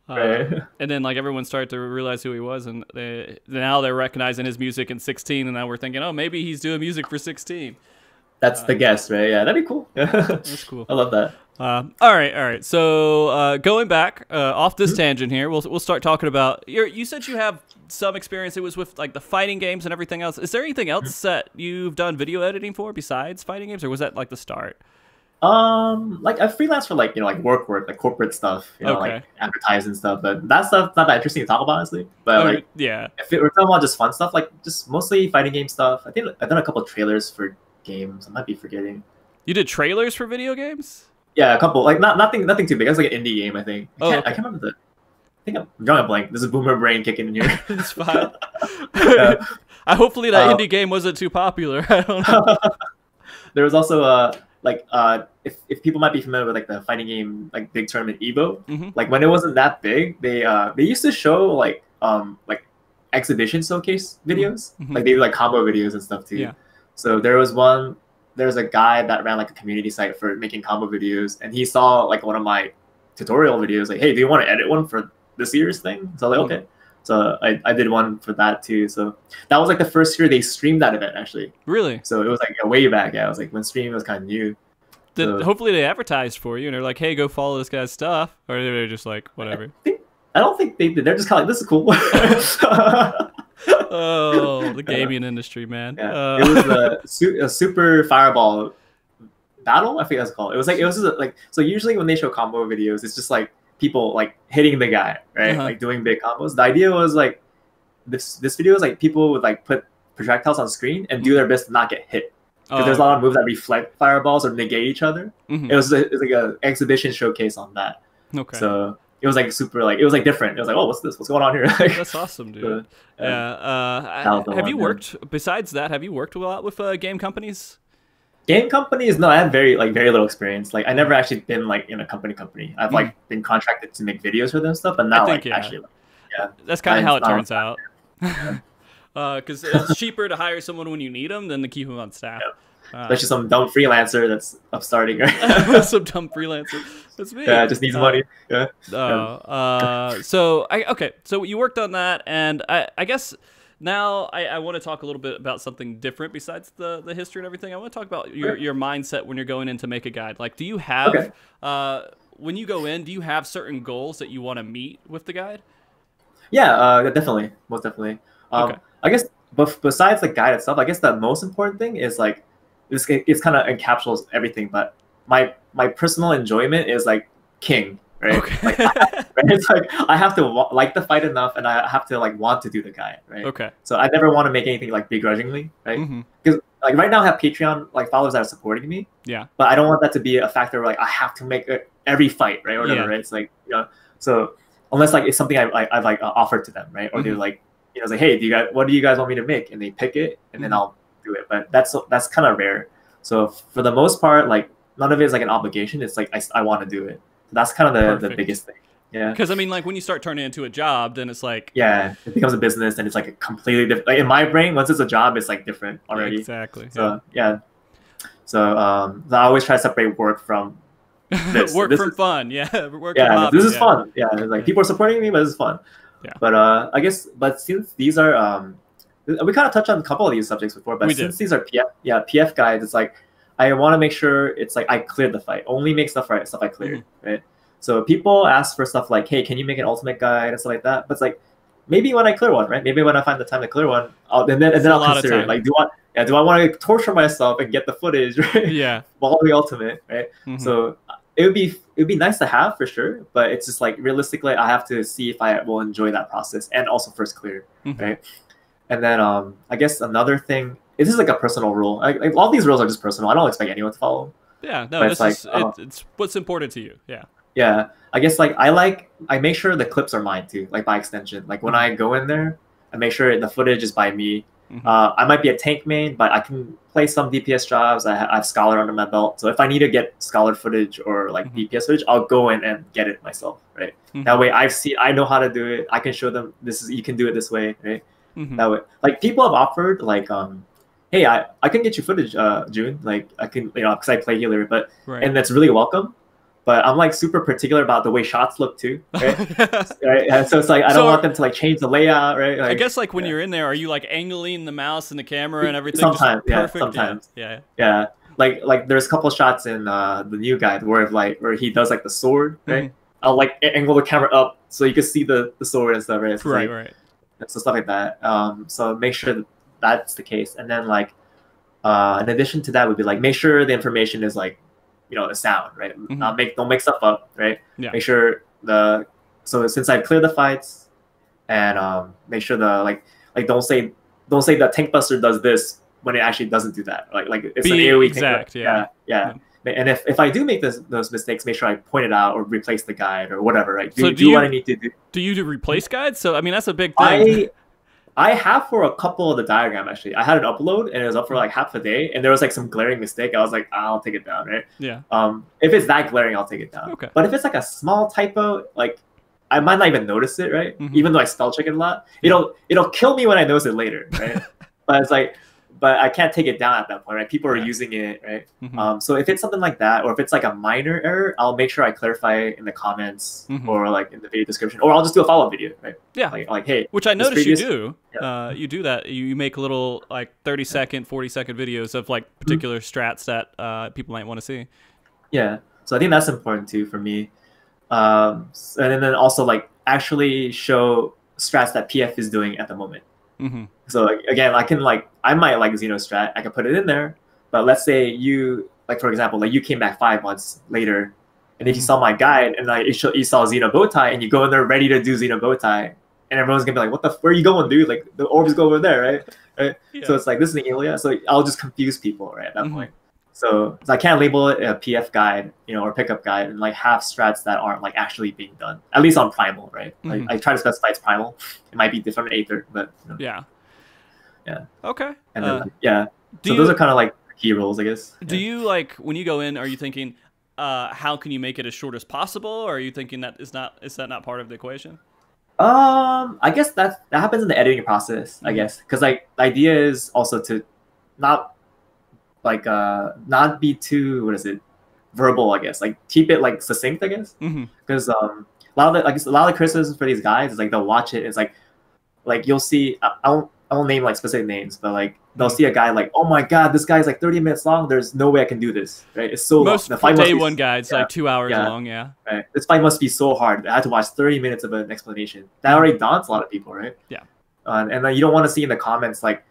And then like everyone started to realize who he was, and now they're recognizing his music in 16, and now we're thinking, oh, maybe he's doing music for 16. That's the guess, right? Yeah, that'd be cool. That's cool. I love that. All right. So going back off this tangent here, we'll start talking about you said you have some experience. It was with like the fighting games and everything else. Is there anything else that you've done video editing for besides fighting games, or was that like the start? Like I freelance for like like work, like corporate stuff, like advertising stuff. But that stuff's not that interesting to talk about, honestly. But yeah, if we're talking about just fun stuff, like just mostly fighting game stuff. I think I've done a couple of trailers for games. I might be forgetting. You did trailers for video games? Yeah, a couple. Like nothing too big. That's like an indie game, I think. I can't remember the. I think I'm drawing a blank. This is boomer brain kicking in here. It's fine. Hopefully that indie game wasn't too popular. I don't know. There was also if people might be familiar with like the fighting game like big tournament Evo, like when it wasn't that big, they used to show like exhibition showcase videos. Like they do like combo videos and stuff too. Yeah. So there's a guy that ran like a community site for making combo videos, and he saw like one of my tutorial videos, like, hey, do you want to edit one for this year's thing? So I was like, okay. So I did one for that too. So that was like the first year they streamed that event actually. Really? So it was like way back. Yeah, it was like when streaming was kind of new. Hopefully they advertised for you and they're like, hey, go follow this guy's stuff, or they're just like, whatever. I don't think they did. They're just kind of like, this is cool. Oh, the gaming industry, man. Yeah. It was a super fireball battle. I think that's called. It was just like, so usually when they show combo videos, it's just like people like hitting the guy, right? Like doing big combos. The idea was like this video is like people would like put projectiles on screen and do their best to not get hit. Because there's a lot of moves that reflect fireballs or negate each other. It was like an exhibition showcase on that. Okay. So it was like super like, it was like different. It was like, oh, what's this? What's going on here? That's awesome, dude. Have you worked besides that? Have you worked a lot with game companies? Game companies? No, I had very little experience. Like I never actually been like in a company. I've like been contracted to make videos for them and stuff, but now actually, that's kind of how it turns out. Because it's cheaper to hire someone when you need them than to keep them on staff. Especially some dumb freelancer that's upstarting, right? Some dumb freelancer. That's me. Yeah, just needs money. Yeah. So you worked on that, and I guess now I want to talk a little bit about something different besides the history and everything. I want to talk about your mindset when you're going in to make a guide. Like, do you have when you go in, do you have certain goals that you want to meet with the guide? Yeah, definitely, most definitely. I guess, but besides the guide itself, I guess the most important thing is like it's kind of encapsulates everything. But my personal enjoyment is like king, right? Okay. Like, it's like I have to like the fight enough, and I have to like want to do the guide, right? Okay. So I never want to make anything like begrudgingly, right? Because like right now I have Patreon like followers that are supporting me. Yeah. But I don't want that to be a factor where like I have to make every fight, right, or whatever, right? It's like so unless like it's something I've like offered to them, right? Or they're like. It's like, hey, what do you guys want me to make? And they pick it, and then I'll do it. But that's kind of rare. So for the most part, like none of it is like an obligation. It's like I want to do it. So that's kind of the biggest thing. Yeah. Because I mean, like when you start turning it into a job, then it's like it becomes a business, and it's like a completely different. Like in my brain, once it's a job, it's like different already. Exactly. So so I always try to separate work from this. Work from fun. Yeah. Work from hobby, this is fun. Yeah. It's like people are supporting me, but this is fun. Yeah. But I guess, since these are, we kind of touched on a couple of these subjects before, but since these are PF guides, it's like I want to make sure it's like I cleared the fight. Only make stuff I cleared, right? So people ask for stuff like, hey, can you make an ultimate guide and stuff like that? But it's like maybe when I clear one, right? Maybe when I find the time to clear one, and then I'll consider it. Like, do I want to torture myself and get the footage, right? Yeah. While the ultimate, right? So. It would be nice to have for sure, but it's just like realistically, I have to see if I will enjoy that process and also first clear, right? And then I guess another thing, this is like a personal rule. Like all these rules are just personal. I don't expect anyone to follow. Yeah, no, it's what's important to you. Yeah. Yeah, I guess like I make sure the clips are mine too, like by extension. Like when I go in there, I make sure the footage is by me. I might be a tank main, but I can play some DPS jobs. I have Scholar under my belt, so if I need to get Scholar footage or like DPS footage, I'll go in and get it myself, right? That way, I know how to do it. I can show them you can do it this way, right? That way, like people have offered like, hey, I can get you footage, June. Like I can, because I play healer, and that's really welcome. But I'm like super particular about the way shots look too, right? Right? And so it's like I don't want them to like change the layout, right? Like, I guess like when you're in there, are you like angling the mouse and the camera and everything? Sometimes, just sometimes. Yeah. Like there's a couple shots in the new guide where he does like the sword, right? I'll like angle the camera up so you can see the sword and stuff, right? So right. So stuff like that. So make sure that's the case, and then like in addition to that would be like make sure the information is like. The sound, right? Don't make stuff up, right? Yeah. Make sure so since I clear the fights and make sure the like don't say the tank buster does this when it actually doesn't do that. Like it's an AOE exact, thing. Yeah. And if I do make those mistakes, make sure I point it out or replace the guide or whatever, right? Do what I need to do. Do you do replace guides? So I mean, that's a big thing. I have for a couple of the diagram, actually. I had an upload and it was up for like half a day, and there was like some glaring mistake. I was like, I'll take it down, right? Yeah. If it's that glaring, I'll take it down. Okay. But if it's like a small typo, like I might not even notice it, right? Even though I spell check it a lot, it'll kill me when I notice it later, right? But it's like, but I can't take it down at that point, right? People are using it, right? So if it's something like that, or if it's like a minor error, I'll make sure I clarify in the comments or like in the video description, or I'll just do a follow-up video, right? Yeah. Like hey, which I noticed you do. Yeah. You do that. You make little like 30-second, 40-second videos of like particular strats that people might want to see. Yeah. So I think that's important too for me. And then also like actually show strats that PF is doing at the moment. So like, again, I might like Xenostrat, I can put it in there, but let's say you, like for example, like you came back 5 months later, and if you saw my guide and like you saw Xeno Bowtie, and you go in there ready to do Xeno Bowtie, and everyone's gonna be like, what the, where are you going, dude? Like the orbs go over there, right? Yeah. So it's like, this is an Ilia, so I'll just confuse people, right, at that point. So I can't label it a PF guide, or pickup guide, and like have strats that aren't like actually being done. At least on primal, right? Like I try to specify it's primal. It might be different in Aether, but yeah. Okay. And then so those are kind of like key roles, I guess. Do you like when you go in? Are you thinking, how can you make it as short as possible, or are you thinking that is that not part of the equation? I guess that happens in the editing process. I guess because like the idea is also to not be too verbal, I guess, like keep it like succinct, I guess, because a lot of the criticisms for these guys is like they'll watch it, it's like you'll see, I won't name like specific names, but like they'll see a guy like, oh my god, this guy's like 30 minutes long, there's no way I can do this, right? It's so most long. The fight day one guides like 2 hours long, right? This fight must be so hard, I had to watch 30 minutes of an explanation. That already daunts a lot of people, right? And then you don't want to see in the comments like,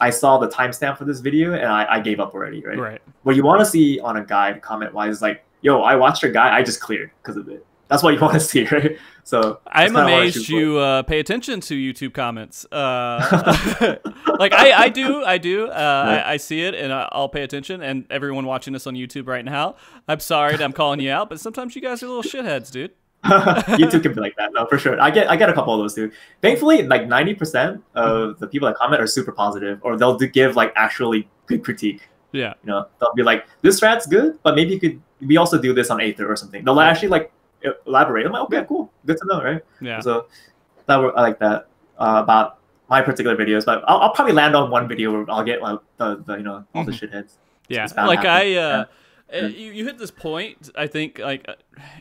I saw the timestamp for this video and I gave up already, right? Right. What you want to see on a guide comment-wise is like, yo, I watched your guide, I just cleared because of it. That's what you want to see, right? So I'm amazed you pay attention to YouTube comments. Like I do. I see it and I'll pay attention. And everyone watching this on YouTube right now, I'm sorry that I'm calling you out, but sometimes you guys are little shitheads, dude. YouTube can be like that, no, for sure. I get a couple of those too. Thankfully, like 90% of the people that comment are super positive, or they'll give like actually good critique. Yeah, they'll be like, this strat's good, but maybe we also do this on Aether or something. They'll actually like elaborate. I'm like, okay, cool, good to know, right? Yeah. So I like that about my particular videos, but I'll probably land on one video where I'll get like the all the shitheads. Yeah, like you hit this point, I think, like,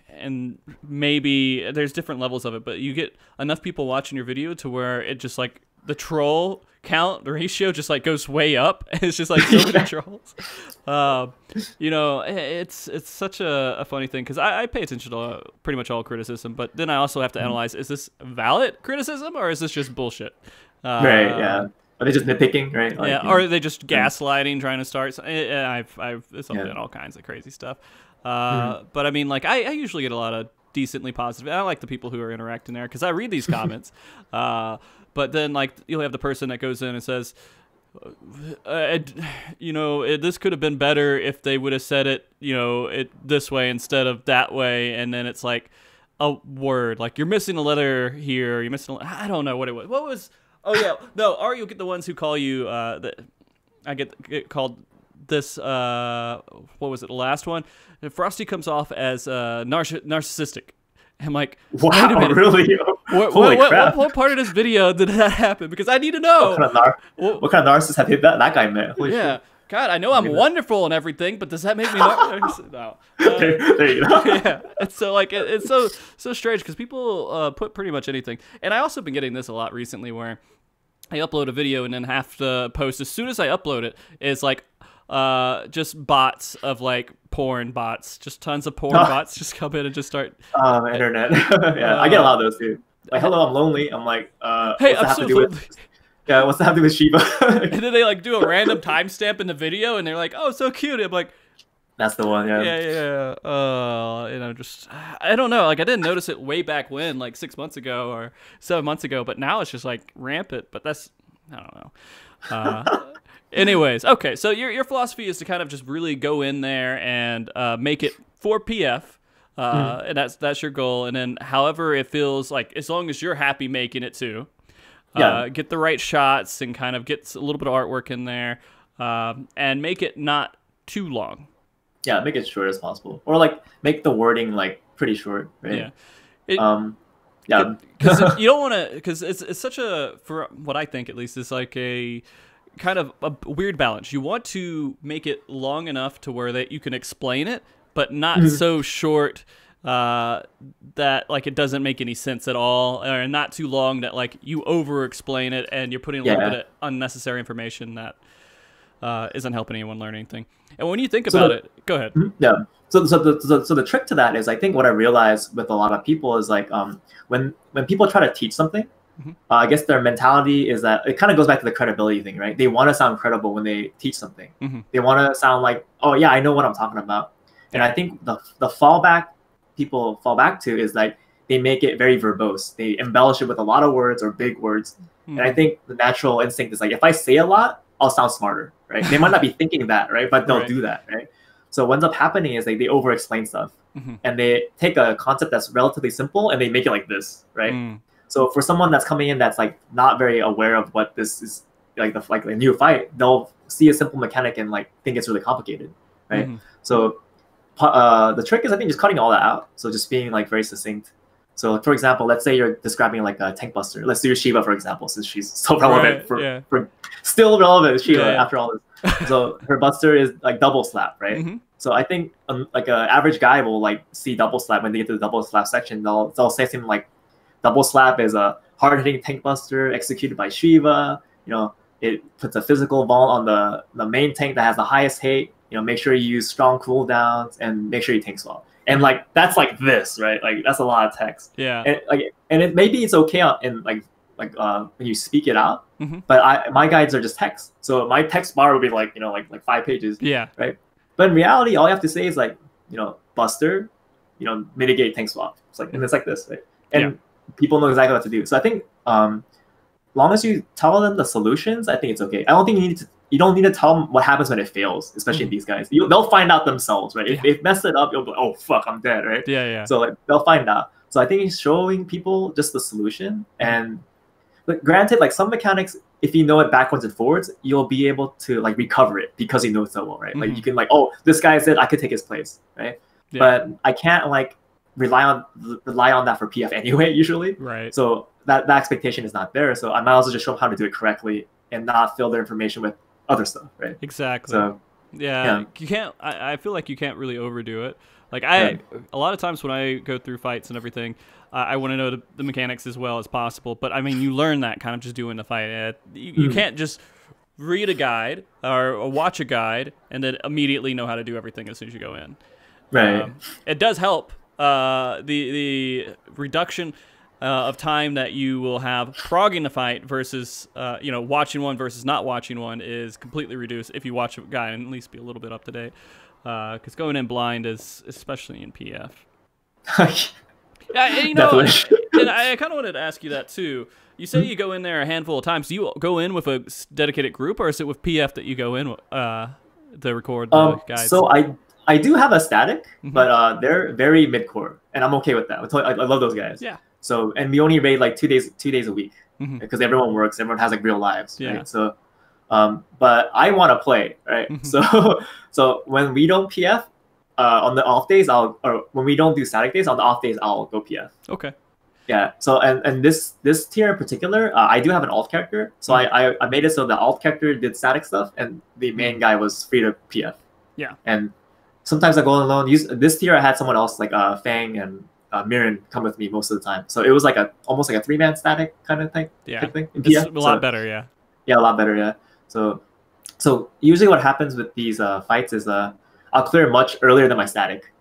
and maybe there's different levels of it, but you get enough people watching your video to where it just like the troll count, the ratio just like goes way up. It's just like so many trolls. It's such a funny thing because I pay attention to pretty much all criticism, but then I also have to analyze: is this valid criticism or is this just bullshit? Right. Yeah. Are they just nitpicking, right? Like, yeah, or are they just gaslighting, trying to start? I've done all kinds of crazy stuff. But I mean, like, I usually get a lot of decently positive. I like the people who are interacting there because I read these comments. But then, like, you'll have the person that goes in and says, this could have been better if they would have said it, this way instead of that way. And then it's like a word, like you're missing a letter here. You're missing. I don't know what it was. What was? Oh yeah, no. Or you'll get the ones who call you. I get called this. What was it? The last one. Frosty comes off as narcissistic. I'm like, wow, really? What part of this video did that happen? Because I need to know. What kind of narcissist have hit that guy met? Holy shit. God, I know I'm wonderful and everything, but does that make me no? There you go. Yeah, it's so like it's so strange because people put pretty much anything, and I also been getting this a lot recently where I upload a video and then have to post as soon as I upload it is like just bots of like porn bots, just tons of porn bots just come in and just start. Internet. Yeah, I get a lot of those too. Like, hello, I'm lonely. I'm like, hey, I'm so lonely. Yeah, what's that have to do with Shiba? And then they like do a random timestamp in the video, and they're like, "Oh, so cute." I'm like, "That's the one." Yeah. Yeah. I don't know. Like, I didn't notice it way back when, like 6 months ago or 7 months ago, but now it's just like rampant. But that's, I don't know. Anyways, okay, so your philosophy is to kind of just really go in there and make it for PF, and that's your goal. And then however it feels like, as long as you're happy making it too, get the right shots and kind of get a little bit of artwork in there, and make it not too long. Yeah, make it short as possible, or like make the wording like pretty short, right? Yeah. Yeah. Because you don't want to, because it's such a, for what I think at least, it's like a kind of a weird balance. You want to make it long enough to where that you can explain it, but not so short that like it doesn't make any sense at all, or not too long that like you over explain it and you're putting a little bit of unnecessary information that isn't helping anyone learn anything. And when you think about it, go ahead. Yeah. So the trick to that is, I think what I realized with a lot of people is like when people try to teach something, I guess their mentality is that it kind of goes back to the credibility thing, right? They want to sound credible when they teach something. They want to sound like, oh yeah, I know what I'm talking about. And I think the fallback people fall back to is like they make it very verbose. They embellish it with a lot of words or big words. And I think the natural instinct is like, if I say a lot, I'll sound smarter, right? They might not be thinking that, right? But they'll do that, right? So what ends up happening is like they over-explain stuff, and they take a concept that's relatively simple and they make it like this, right? So for someone that's coming in that's like not very aware of what this is, like a new fight, they'll see a simple mechanic and like think it's really complicated, right? So the trick is, I think, just cutting all that out. So just being like very succinct. So for example, let's say you're describing like a tank buster. Let's do Shiva, for example, since she's so relevant for still relevant Shiva after all this. So her buster is like double slap, right? So I think like an average guy will like see double slap when they get to the double slap section. They'll say something like, double slap is a hard-hitting tank buster executed by Shiva. You know, it puts a physical vault on the main tank that has the highest hate. You know, make sure you use strong cooldowns and make sure you tank swap. And like that's like this, right? Like that's a lot of text. Yeah. And like, and it maybe it's okay in like when you speak it out. But my guides are just text. So my text bar would be like, you know, like 5 pages. Yeah. Right. But in reality, all you have to say is like, you know, buster, you know, mitigate tank swap. It's like, and it's like this, right? And people know exactly what to do. So I think, long as you tell them the solutions, I think it's okay. I don't think you don't need to tell them what happens when it fails, especially these guys. They'll find out themselves, right? If they mess it up, you'll be like, oh fuck, I'm dead, right? Yeah. So like they'll find out. So I think it's showing people just the solution. And but granted, like some mechanics, if you know it backwards and forwards, you'll be able to like recover it because you know it so well, right? Like you can like, oh, this guy said I could take his place, right? But I can't like rely on that for PF anyway, usually. Right. So that expectation is not there. So I might also just show them how to do it correctly and not fill their information with other stuff, right? Exactly. So yeah. You can't. I feel like you can't really overdo it. Like a lot of times when I go through fights and everything, I want to know the mechanics as well as possible. But I mean, you learn that kind of just doing the fight. You can't just read a guide or watch a guide and then immediately know how to do everything as soon as you go in. Right. It does help. The reduction of time that you will have progging the fight versus watching one versus not watching one is completely reduced if you watch a guy and at least be a little bit up to date. Because going in blind is, especially in PF. Yeah, you know, and I kind of wanted to ask you that too. You say you go in there a handful of times. Do you go in with a dedicated group, or is it with PF that you go in to record the guides? So I do have a static, but they're very mid-core, and I'm okay with that. I love those guys. Yeah. So, and we only raid like 2 days a week because everyone works, everyone has like real lives, right? So, but I want to play, right? So when we don't PF on the off days, or when we don't do static days, on the off days I'll go PF. Okay. Yeah. So and this tier in particular, I do have an alt character, so I made it so the alt character did static stuff, and the main guy was free to PF. Yeah. And sometimes I go alone. This tier I had someone else like Fang and Mirren come with me most of the time. So it was like almost like a 3-man static kind of thing. Yeah. Type thing in it's PF. a lot better. Yeah. Yeah, a lot better. Yeah. So usually what happens with these fights is I'll clear much earlier than my static.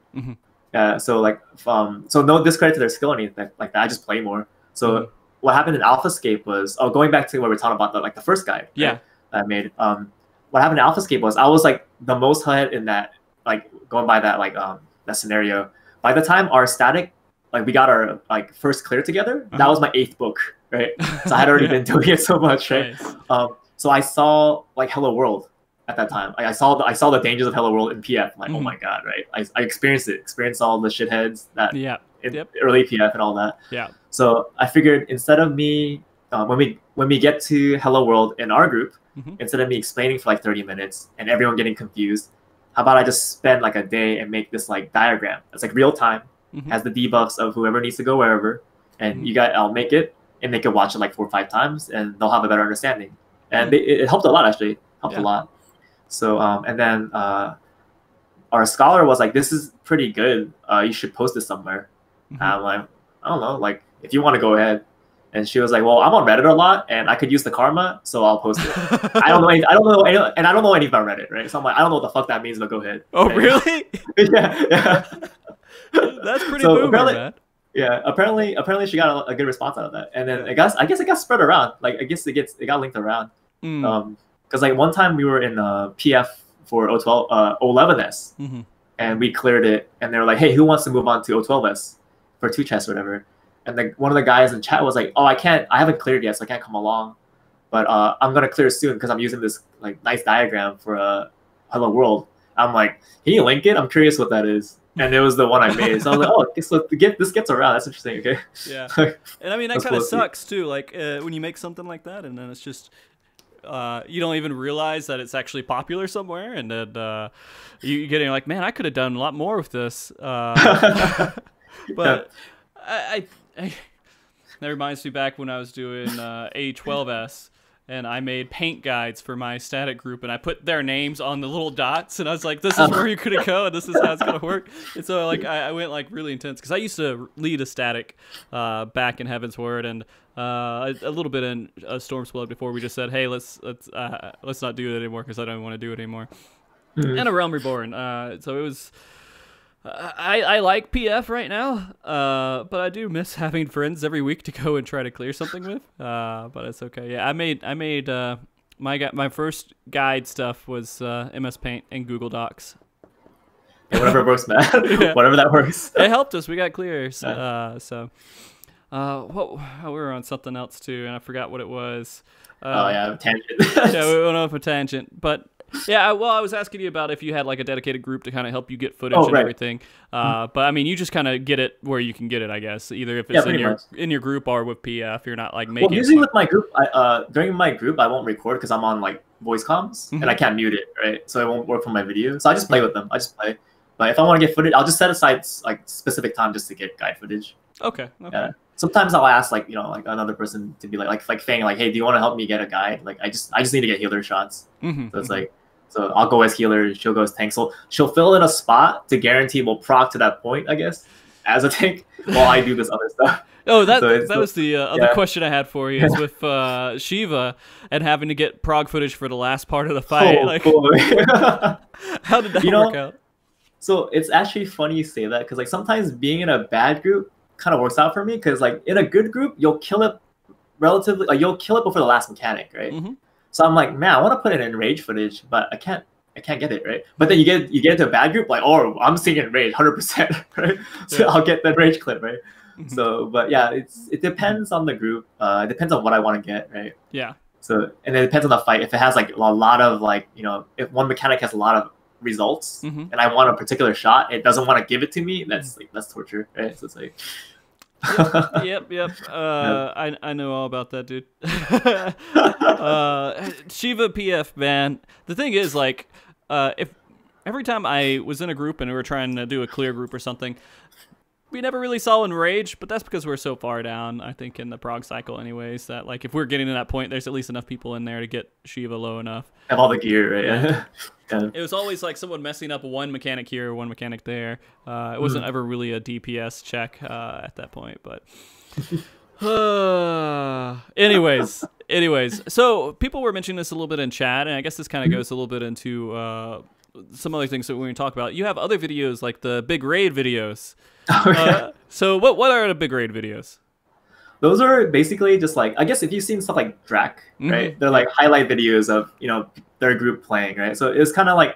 So like so no discredit to their skill or anything like that. I just play more. So what happened in AlphaScape was going back to what we were talking about the first guide. Yeah. That I made. What happened in AlphaScape was I was like the most HUD in that, like going by that that scenario. By the time our static, like we got our like first clear together, that was my 8th book, right? So I had already been doing it so much, right? Nice. So I saw like Hello World at that time. I saw the dangers of Hello World in PF. I'm like, oh my god, right? I experienced all the shitheads that in early PF and all that. Yeah. So I figured instead of me when we get to Hello World in our group, instead of me explaining for like 30 minutes and everyone getting confused, how about I just spend like a day and make this like diagram? It's like real time, has the debuffs of whoever needs to go wherever, and I'll make it and they can watch it like 4 or 5 times and they'll have a better understanding. And it helped a lot actually. Helped a lot. So and then our scholar was like, "This is pretty good. You should post this somewhere." I'm like, "I don't know. Like, if you want to go ahead." And she was like, "Well, I'm on Reddit a lot, and I could use the karma, so I'll post it." I don't know anything about Reddit, right? So I'm like, I don't know what the fuck that means, but go ahead. Oh, really? yeah. That's pretty boomer, man. Yeah, apparently she got a good response out of that, and then I guess it got spread around. Like I guess it got linked around. Because like one time we were in PF for O11S, and we cleared it, and they were like, "Hey, who wants to move on to O12S for 2 chests or whatever?" And like one of the guys in chat was like, "Oh, I haven't cleared yet, so I can't come along, but I'm gonna clear soon because I'm using this like nice diagram for Hello World." I'm like, "Can you link it? I'm curious what that is." And it was the one I made, so I was like, "Oh, this gets around. That's interesting." Okay. Yeah, and I mean that kind of sucks too. Like when you make something like that, and then it's just. You don't even realize that it's actually popular somewhere, and then you getting like, man, I could have done a lot more with this. But I that reminds me back when I was doing A12S, and I made paint guides for my static group, and I put their names on the little dots, and I was like, this is where you're gonna go, and this is how it's gonna work. And so like I went like really intense because I used to lead a static back in Heaven's Word, and a little bit in Stormblood before we just said, hey, let's not do it anymore because I don't want to do it anymore. And a Realm Reborn. So it was. I like PF right now, but I do miss having friends every week to go and try to clear something with. But it's okay. Yeah, I made my first guide stuff was MS Paint and Google Docs. Yeah, whatever works, man. Yeah. Whatever that works. It helped us. We got clears. We were on something else too, and I forgot what it was. Tangent. Yeah, we went off a tangent, but. Yeah, well, I was asking you about if you had like a dedicated group to kind of help you get footage and everything. But I mean, you just kind of get it where you can get it, I guess. Either if it's in your group or with PF, you're not like making. Well, usually with my group, during my group, I won't record because I'm on like voice comms and I can't mute it, right? So it won't work for my video. So I just play with them. I just play. But if I want to get footage, I'll just set aside like specific time just to get guide footage. Okay. Yeah. Sometimes I'll ask like another person to be like Fang, like, hey, do you want to help me get a guide? Like I just need to get healer shots. So it's like. So I'll go as healer, she'll go as tank. So she'll fill in a spot to guarantee we'll proc to that point, I guess, as a tank while I do this other stuff. Oh, that was the other question I had for you is with Shiva and having to get prog footage for the last part of the fight. How did that work out? So it's actually funny you say that because like sometimes being in a bad group kind of works out for me because like in a good group, you'll kill it you'll kill it before the last mechanic, right? So I'm like, man, I want to put it in rage footage, but I can't get it, right? But then you get into a bad group, like, oh, I'm seeing it in rage, 100%, right? So I'll get that rage clip, right? So, but yeah, it depends on the group. It depends on what I want to get, right? Yeah. So, and it depends on the fight. If it has like a lot of like, if one mechanic has a lot of results, and I want a particular shot, it doesn't want to give it to me. That's torture, right? So it's like. Yep. I know all about that, dude. Shiva PF, man. The thing is, like, if every time I was in a group and we were trying to do a clear group or something, we never really saw Enrage, but that's because we're so far down, I think, in the prog cycle anyways, that, like, if we're getting to that point, there's at least enough people in there to get Shiva low enough. Have all the gear, right? Yeah. It was always, like, someone messing up one mechanic here, one mechanic there. It wasn't ever really a DPS check at that point, but... anyways, so people were mentioning this a little bit in chat, and I guess this kind of goes a little bit into some other things that we're going to talk about. You have other videos, like the big raid videos. So what are the big raid videos? Those are basically just like, I guess if you've seen stuff like Drac, right? They're like highlight videos of, their group playing, right? So it's kind of like,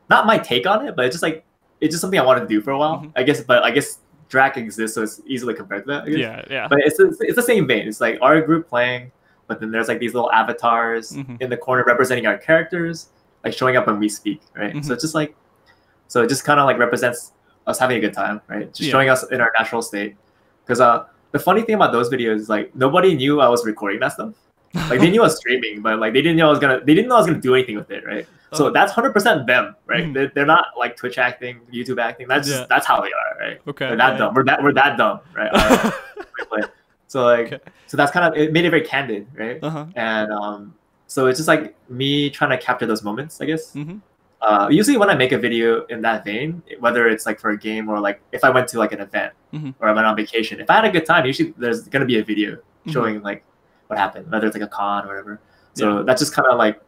not my take on it, but it's just something I wanted to do for a while, I guess. But I guess Drac exists, so it's easily compared to that, I guess. Yeah. But it's the same vein. It's like our group playing, but then there's like these little avatars in the corner representing our characters, like showing up when we speak, right? So it's just like, so it just kind of like represents us having a good time, right? Just showing us in our natural state. Because the funny thing about those videos is like nobody knew I was recording that stuff. Like they knew I was streaming, but like they didn't know I was gonna do anything with it, right? So that's 100% them, right? They're not like Twitch acting, YouTube acting. That's how they are, right? Okay. They're that dumb. We're that dumb, right? So like, so that's kind of, it made it very candid, right? And so it's just like me trying to capture those moments, I guess. Usually when I make a video in that vein, whether it's like for a game or like if I went to like an event or I went on vacation, if I had a good time, usually there's gonna be a video showing like what happened, whether it's like a con or whatever. So that's just kind of like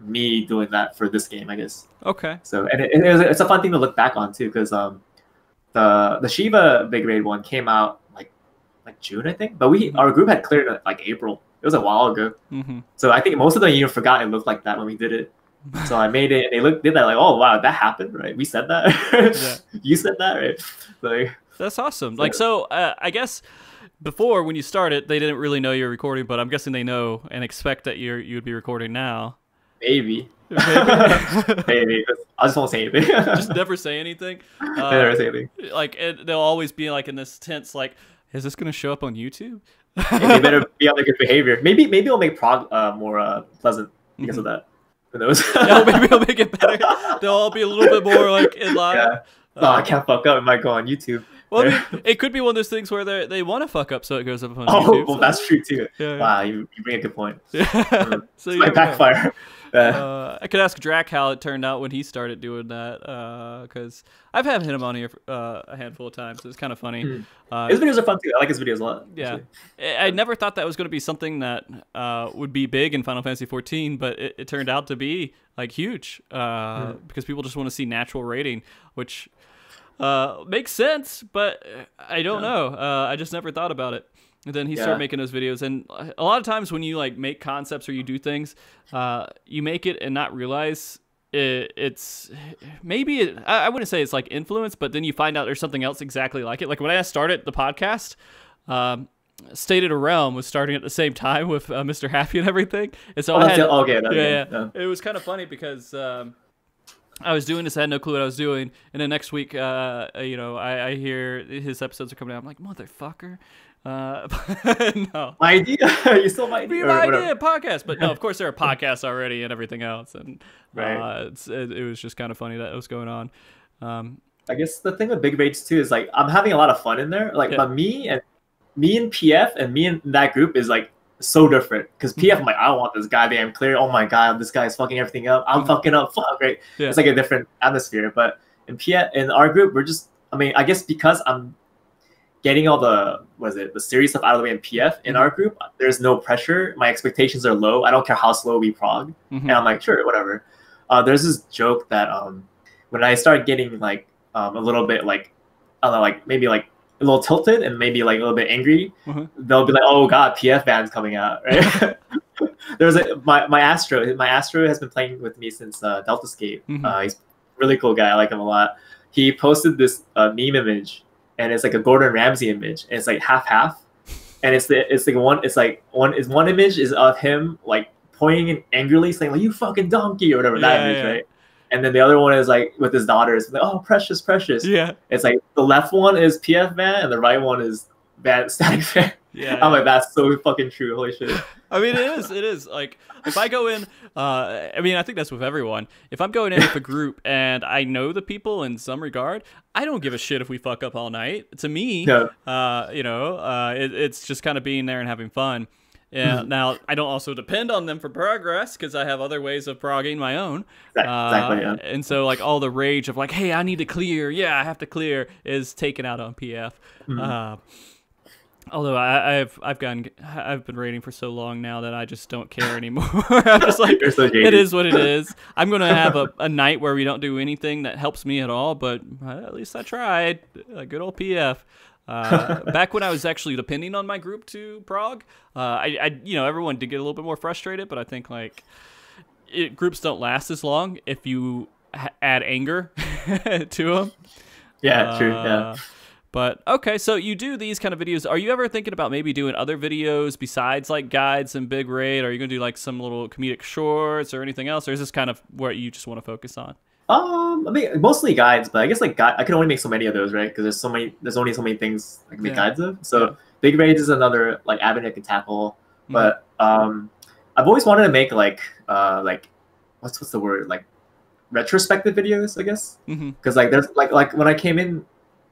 me doing that for this game, I guess. Okay. So and it's a fun thing to look back on too, because the Shiva big raid one came out like June, I think, but our group had cleared it like April. It was a while ago. So I think most of them even forgot it looked like that when we did it. So I made it, and they did that like, oh wow, that happened, right? We said that. You said that, right? Like, that's awesome. Like, so I guess before when you started, they didn't really know you were recording, but I'm guessing they know and expect that you'd be recording now. Maybe. Maybe. I just won't say anything. Just never say anything. Never say anything. Like they'll always be like in this tense, like, is this gonna show up on YouTube? They better be on their good behavior. Maybe it'll make prog more pleasant because of that. Who knows? Maybe it'll make it better. They'll all be a little bit more like in line. Yeah. No, I can't fuck up. It might go on YouTube. Well, I mean, it could be one of those things where they want to fuck up, so it goes up on YouTube. Oh, well, that's true too. Yeah. Wow, you bring a good point. So it might backfire. I could ask Drac how it turned out when he started doing that, because I've had him on here a handful of times. It's kind of funny. His videos are fun too. I like his videos a lot. Yeah, I never thought that was going to be something that would be big in Final Fantasy XIV, but it turned out to be like huge because people just want to see natural rating, which makes sense, but I don't know. I just never thought about it. And then he started making those videos, and a lot of times when you like make concepts or you do things, you make it and not realize it's maybe I wouldn't say it's like influence, but then you find out there's something else exactly like it. Like when I started the podcast, Stated a Realm was starting at the same time with Mr. Happy and everything, and so it was kind of funny because I was doing this, I had no clue what I was doing, and then next week, I hear his episodes are coming out. I'm like, motherfucker. No. My idea. You stole my idea. My idea, podcast. But no, of course there are podcasts already and everything else, and it was just kind of funny that it was going on. I guess the thing with big raids too is like I'm having a lot of fun in there. Like, but me and PF and me and that group is like so different. Because PF, I'm like, I don't want this goddamn clear. Oh my god, this guy's fucking everything up. I'm fucking up. Fuck, right? Yeah. It's like a different atmosphere. But in PF, in our group, we're just. I mean, I guess because I'm getting all the serious stuff out of the way in PF, in our group, there's no pressure. My expectations are low. I don't care how slow we prog. And I'm like, sure, whatever. There's this joke that when I start getting like a little bit like, I don't know, like maybe like a little tilted and maybe like a little bit angry, they'll be like, oh god, PF band's coming out, right? There's my Astro has been playing with me since Deltascape. He's a really cool guy. I like him a lot. He posted this meme image, and it's like a Gordon Ramsay image, and it's like half, and one image is of him like pointing angrily, saying like, "You fucking donkey" or whatever that image, right? And then the other one is like with his daughters, like, "Oh, precious." Yeah. It's like the left one is PF Van, and the right one is Van Static Fan. Yeah. I'm like, that's so fucking true. Holy shit. I mean, it is. Like, if I go in, I mean, I think that's with everyone. If I'm going in with a group and I know the people in some regard, I don't give a shit if we fuck up all night. To me, it's just kind of being there and having fun. Yeah. Now, I don't also depend on them for progress because I have other ways of progging my own. Exactly. Yeah. And so, like, all the rage of like, hey, I need to clear. Yeah, I have to clear is taken out on PF. Although I've been rating for so long now that I just don't care anymore. I'm just like, it is what it is. I'm gonna have a night where we don't do anything that helps me at all, but at least I tried. Good old PF. Back when I was actually depending on my group to prog, everyone did get a little bit more frustrated, but I think like groups don't last as long if you add anger to them. Yeah, true. Yeah. But okay, so you do these kind of videos. Are you ever thinking about maybe doing other videos besides like guides and Big Raid? Are you gonna do like some little comedic shorts or anything else, or is this kind of what you just want to focus on? I mean, mostly guides, but I guess like I can only make so many of those, right? Because there's only so many things I can make guides of. So Big Raids is another like avenue I can tackle. But I've always wanted to make like what's the word, like retrospective videos, I guess. Because like there's like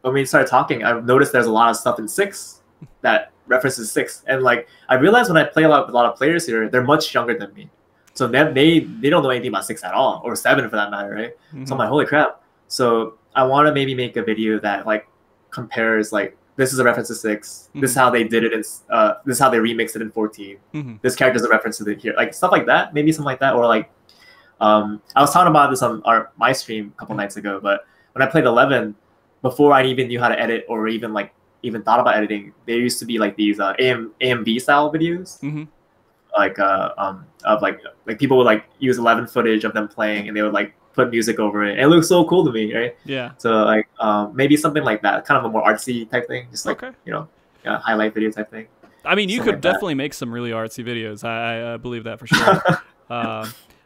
when we started talking, I've noticed there's a lot of stuff in 6 that references 6, and like I realized when I play a lot of players here, they're much younger than me. So they don't know anything about 6 at all, or 7 for that matter, right? So I'm like, holy crap. So I want to maybe make a video that like compares like, this is a reference to 6. This is how they did it. This is how they remixed it in 14. This character is a reference to it here. Like stuff like that, maybe something like that. Or like, I was talking about this on my stream a couple nights ago, but when I played 11, before I even knew how to edit or even thought about editing, there used to be like these AMV style videos. Like of like people would like use 11 footage of them playing, and they would like put music over it. And it looks so cool to me, right? Yeah. So like maybe something like that, kind of a more artsy type thing, just like highlight video type thing. I mean, you could definitely make some really artsy videos. I believe that for sure.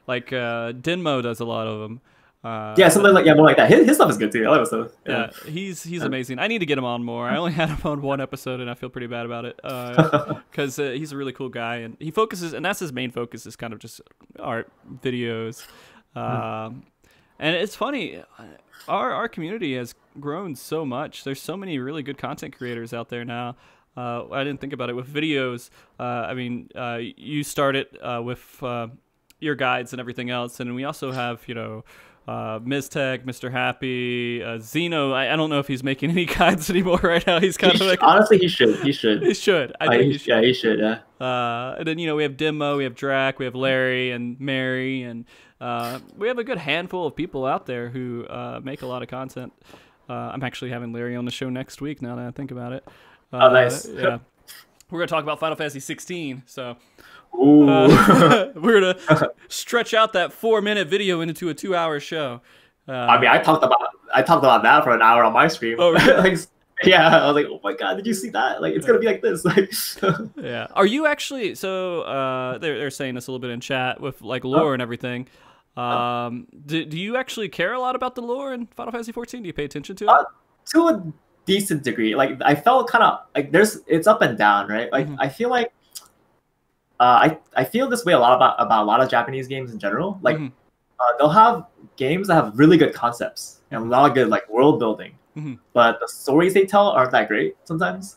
Like Dinmo does a lot of them. Something like more like that. His stuff is good too. I love his stuff. Yeah, he's amazing. I need to get him on more. I only had him on 1 episode, and I feel pretty bad about it because he's a really cool guy, and he focuses, and that's his main focus, is kind of just art videos. And it's funny, our community has grown so much. There's so many really good content creators out there now. I didn't think about it with videos. I mean, you started with your guides and everything else, and we also have Miztech, Mr. Happy, Zeno. I don't know if he's making any guides anymore right now. He's kind of like, honestly, he should. He should. He should. I think he should. Yeah, he should. Yeah. And then we have Dimmo, we have Drac, we have Larry and Mary, and we have a good handful of people out there who make a lot of content. I'm actually having Larry on the show next week. Now that I think about it. Oh, nice. Yeah. We're gonna talk about Final Fantasy 16. So. We're gonna stretch out that 4-minute video into a 2-hour show. I mean, I talked about that for an hour on my stream. Oh, really? Yeah, I was like, oh my god, did you see that? Like, it's gonna be like this. Like, yeah. Are you actually? So they're saying this a little bit in chat with like lore and everything. Do you actually care a lot about the lore in Final Fantasy 14? Do you pay attention to it? To a decent degree. Like, I felt kind of like it's up and down, right? Like, I feel like. I feel this way a lot about a lot of Japanese games in general. Like they'll have games that have really good concepts and a lot of good like world building, but the stories they tell aren't that great sometimes.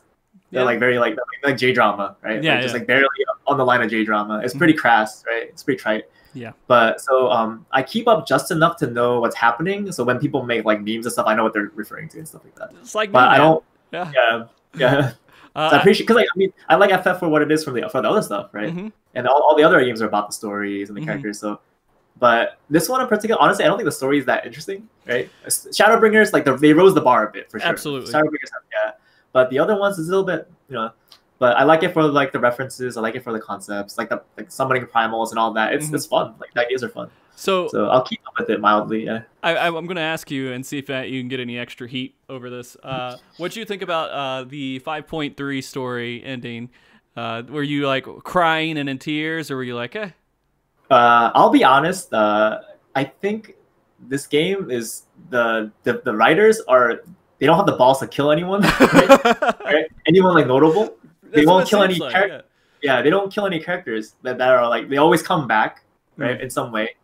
They're like very like J drama, right? Yeah, like, just like barely on the line of J drama. It's pretty crass, right? It's pretty trite. Yeah. But so I keep up just enough to know what's happening. So when people make like memes and stuff, I know what they're referring to and stuff like that. It's like, but I don't. Yeah. Yeah. So I appreciate, because like I mean I like FF for what it is for the other stuff, right? And all the other games are about the stories and the characters. So, but this one in particular, honestly, I don't think the story is that interesting, right? Shadowbringers, like they rose the bar a bit for sure. Absolutely. Shadowbringers, yeah. But the other ones is a little bit, But I like it for like the references. I like it for the concepts, like the summoning primals and all that. It's fun. Like the ideas are fun. So I'll keep up with it mildly. Yeah. I'm gonna ask you and see if you can get any extra heat over this. What do you think about the 5.3 story ending? Were you like crying and in tears, or were you like, eh? I'll be honest. I think this game is the writers they don't have the balls to kill anyone. Right? Anyone like notable. They won't kill any characters. Yeah, they don't kill any characters that are like, they always come back, right, in some way.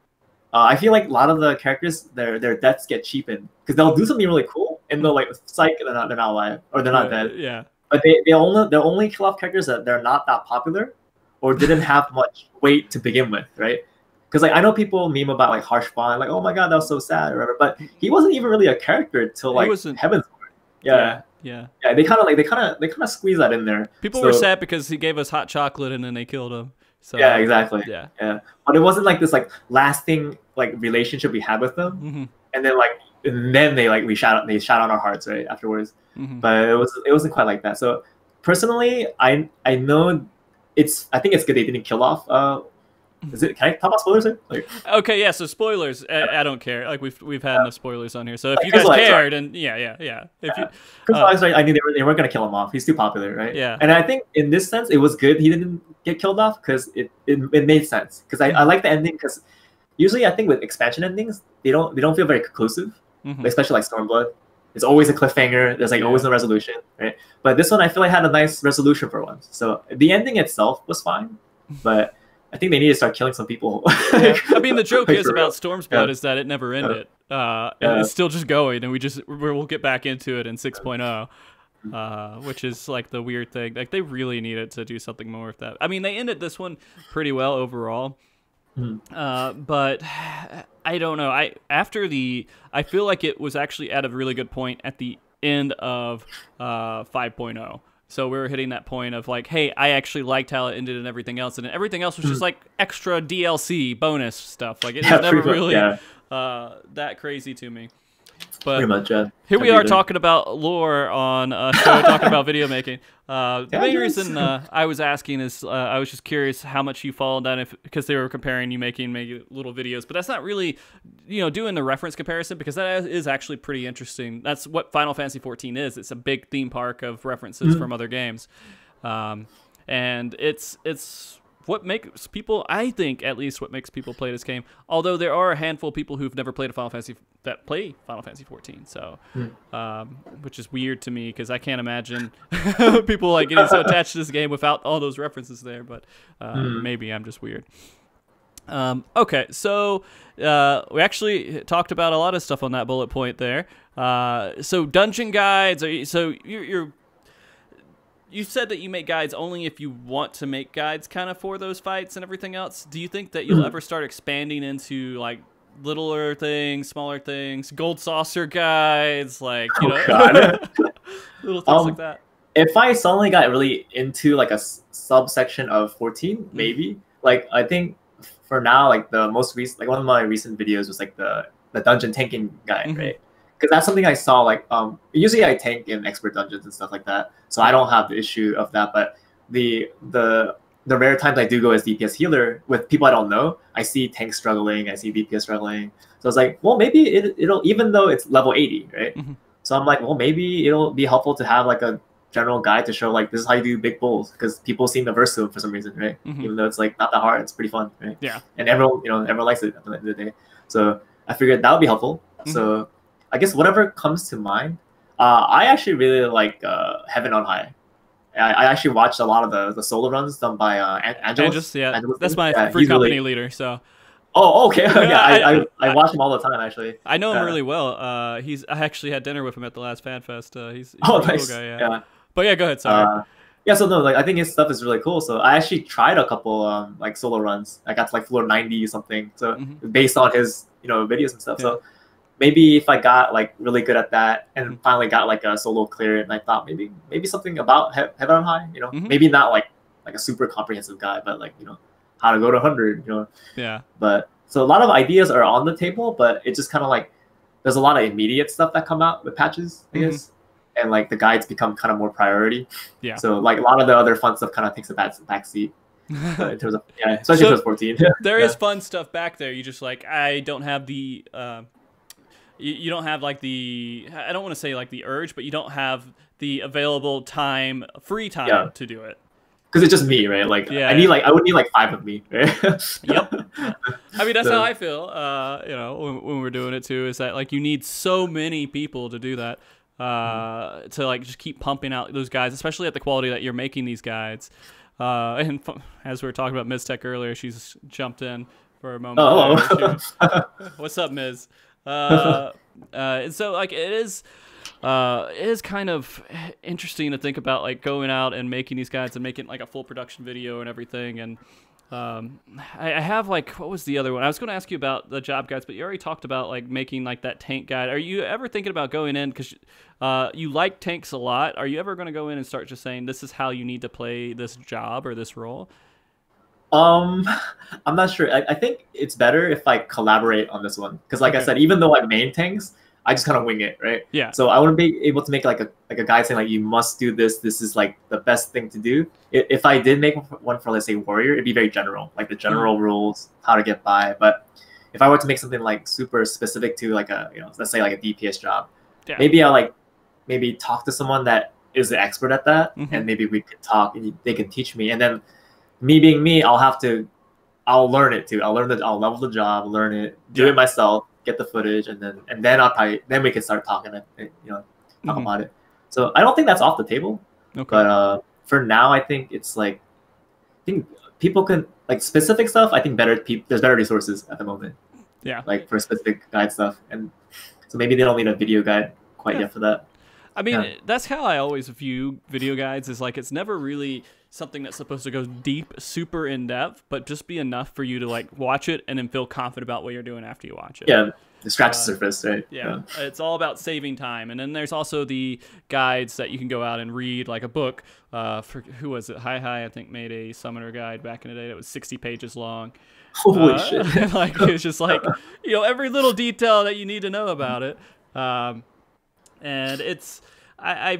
I feel like a lot of the characters, their deaths get cheapened because they'll do something really cool and they'll like psych, they're not alive or they're not dead. Yeah. But they only kill off characters that they're not that popular or didn't have much weight to begin with, right? Because like I know people meme about like Harsh Bond, like, oh my god, that was so sad or whatever, but he wasn't even really a character till like Heaven's Ward. Yeah. They kind of squeeze that in there. People were sad because he gave us hot chocolate and then they killed him. So, yeah, exactly. Yeah. But it wasn't like this like lasting like relationship we had with them, and then they shot on our hearts right afterwards. But it wasn't quite like that. So personally, I know I think it's good they didn't kill off Is it? Can I talk about spoilers here? Like, okay, yeah. So spoilers. I don't care. Like we've had enough spoilers on here. So if like, you guys like, cared, and yeah. If you, I knew they weren't gonna kill him off. He's too popular, right? Yeah. And I think in this sense, it was good he didn't get killed off because it made sense. Because I like the ending because usually I think with expansion endings they don't feel very conclusive, especially like Stormblood. It's always a cliffhanger. There's like always no resolution, right? But this one I feel like had a nice resolution for once. So the ending itself was fine, but I think they need to start killing some people. Yeah. I mean, the joke is about Stormblood is that it never ended. And it's still just going, and we'll get back into it in 6.0, which is like the weird thing. Like they really needed to do something more with that. I mean, they ended this one pretty well overall. But I don't know. I feel like it was actually at a really good point at the end of 5.0. So we were hitting that point of like, hey, I actually liked how it ended and everything else, and everything else was just like extra DLC bonus stuff. Like it was never really that crazy to me. But pretty much, here we are talking about lore on a show talking about video making. The main reason I was asking is I was just curious how much you followed that because they were comparing you making maybe little videos, but that's not really, doing the reference comparison because that is actually pretty interesting. That's what Final Fantasy XIV is. It's a big theme park of references from other games, and it's what makes people, I think, at least what makes people play this game. Although there are a handful of people who've never played a Final Fantasy that play Final Fantasy XIV, so which is weird to me because I can't imagine people like getting so attached to this game without all those references there. But maybe I'm just weird. Okay, so we actually talked about a lot of stuff on that bullet point there. So dungeon guides. So you said that you make guides only if you want to make guides kind of for those fights and everything else. Do you think that you'll ever start expanding into like littler things, smaller things, gold saucer guides, like, little things like that? If I suddenly got really into like a subsection of 14, maybe. Like I think for now, like the most recent, like one of my recent videos was like the dungeon tanking guide, right? Because that's something I saw, like, usually I tank in expert dungeons and stuff like that, so I don't have the issue of that. But the rare times I do go as DPS healer with people I don't know, I see tanks struggling, I see DPS struggling. So it's like, well, maybe it'll, even though it's level 80, right? So I'm like, well, maybe it'll be helpful to have like a general guide to show like this is how you do big bulls, because people seem averse to them for some reason, right? Even though it's like not that hard, it's pretty fun, right? Yeah. And everyone likes it at the end of the day. So I figured that would be helpful. So I guess whatever comes to mind. I actually really like Heaven on High. I actually watched a lot of the solo runs done by Angelus. Angelus, that's my free company leader. So. Oh, okay. Yeah, I watch him all the time, actually. I know him really well. I actually had dinner with him at the last Fan Fest. He's a nice. Cool guy, yeah. But yeah, go ahead. Sorry. So no, like I think his stuff is really cool. So I actually tried a couple like solo runs. I got to like floor 90 or something. So based on his videos and stuff. So maybe if I got like really good at that and finally got like a solo clear, and I thought maybe something about Heaven on High. Maybe not like a super comprehensive guide, but like how to go to 100. Yeah. But so a lot of ideas are on the table, but it's just kind of like there's a lot of immediate stuff that come out with patches, I guess. And like the guides become kind of more priority. Yeah. So like a lot of the other fun stuff kind of takes a back seat in terms of especially in 14. There is fun stuff back there. You just like I don't have the you don't have like the I don't want to say like the urge, but you don't have the available time, free time to do it. Because it's just me, right? Like I would need like 5 of me, right? Yep. I mean that's how I feel. When we're doing it too, is that like you need so many people to do that. To like just keep pumping out those guides, especially at the quality that you're making these guides. And as we were talking about Ms. Tech earlier, she's jumped in for a moment. Oh, what's up, Ms.? And so like it is kind of interesting to think about like going out and making these guides and making like a full production video and everything. And I have like, what was the other one? I was going to ask you about the job guides, but you already talked about like making like that tank guide. Are you ever thinking about going in, because you like tanks a lot, are you ever going to go in and start just saying this is how you need to play this job or this role? I'm not sure. I think it's better if I collaborate on this one, because like I said, even though I main tanks, I just kind of wing it, right? Yeah. So I wouldn't be able to make like a guide saying like you must do this. This is like the best thing to do. If I did make one for, let's say, warrior, it'd be very general, like the general rules, how to get by. But if I were to make something like super specific to like a, you know, let's say like a DPS job, maybe I'll like maybe talk to someone that is an expert at that, and maybe we could talk and they can teach me. And then me being me, I'll learn it too. I'll level the job, learn it, do it myself, get the footage, and then we can start talking and talk about it. So I don't think that's off the table. Okay. But for now, I think it's like, I think people can like specific stuff. I think there's better resources at the moment. Yeah. Like for specific guide stuff, and so maybe they don't need a video guide quite yet for that. I mean, that's how I always view video guides, is like it's never really something that's supposed to go deep, super in depth, but just be enough for you to like watch it and then feel confident about what you're doing after you watch it. Yeah, scratch the surface, right? Yeah, it's all about saving time. And then there's also the guides that you can go out and read, like a book. For who was it? Hi, I think made a summoner guide back in the day that was 60 pages long. Holy shit! Like it's just like every little detail that you need to know about it. And it's I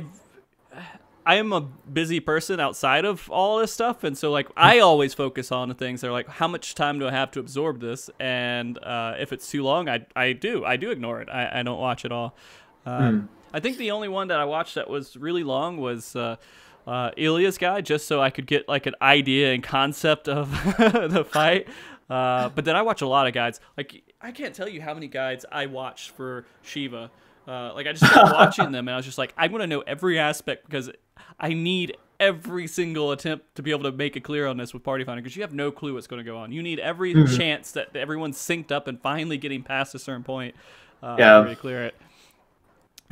am a busy person outside of all this stuff, and so like I always focus on the things that are like, how much time do I have to absorb this? And if it's too long, I do ignore it. I don't watch it all. I think the only one that I watched that was really long was Ilya's guide, just so I could get like an idea and concept of the fight. But then I watch a lot of guides. Like I can't tell you how many guides I watched for Shiva. Like I just kept watching them, and I was just like, I want to know every aspect because I need every single attempt to be able to make it clear on this with Party Finder, because you have no clue what's going to go on. You need every chance that everyone's synced up and finally getting past a certain point to clear it.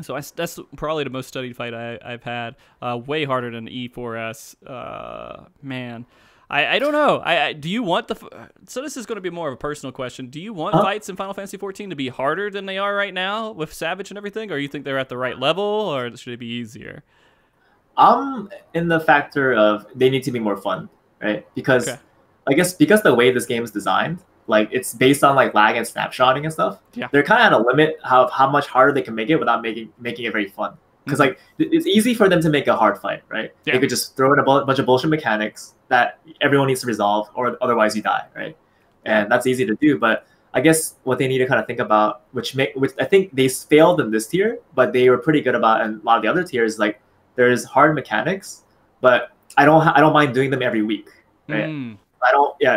So that's probably the most studied fight I've had. Way harder than E4S. Man. I don't know. Do you want so this is going to be more of a personal question. Do you want fights in Final Fantasy XIV to be harder than they are right now with Savage and everything, or you think they're at the right level, or should it be easier? I'm in the factor of they need to be more fun, right? Because I guess because the way this game is designed, like it's based on like lag and snapshotting and stuff. Yeah. They're kind of at a limit of how much harder they can make it without making it very fun. Because like it's easy for them to make a hard fight, right? Yeah. They could just throw in a bunch of bullshit mechanics that everyone needs to resolve, or otherwise you die, right? And that's easy to do. But I guess what they need to kind of think about, which I think they failed in this tier, but they were pretty good about in a lot of the other tiers. Like there's hard mechanics, but I don't mind doing them every week, right?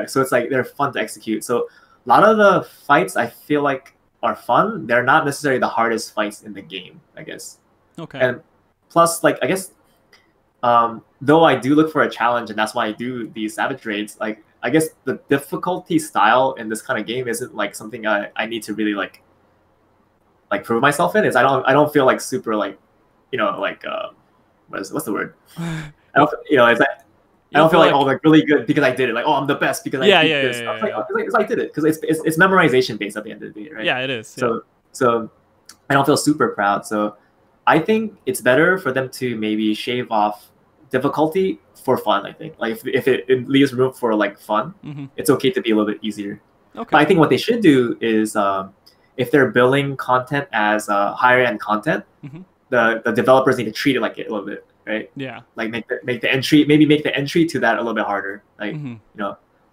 So it's like they're fun to execute. So a lot of the fights I feel like are fun. They're not necessarily the hardest fights in the game, I guess. Okay. And plus, like, I guess, though I do look for a challenge, and that's why I do these Savage raids, like, I guess the difficulty style in this kind of game isn't, like, something I need to really, like prove myself in. I don't feel, like, super, like, like, what's the word? I don't feel like, oh, like, really good because I did it. Like, oh, I'm the best because I did this. I did it because it's memorization based at the end of the day, right? Yeah, it is. So I don't feel super proud. So I think it's better for them to maybe shave off difficulty for fun. I think like if it leaves room for like fun, it's okay to be a little bit easier. Okay. But I think what they should do is if they're billing content as higher end content, the developers need to treat it like it a little bit, right? Yeah. Like make the entry to that a little bit harder. Like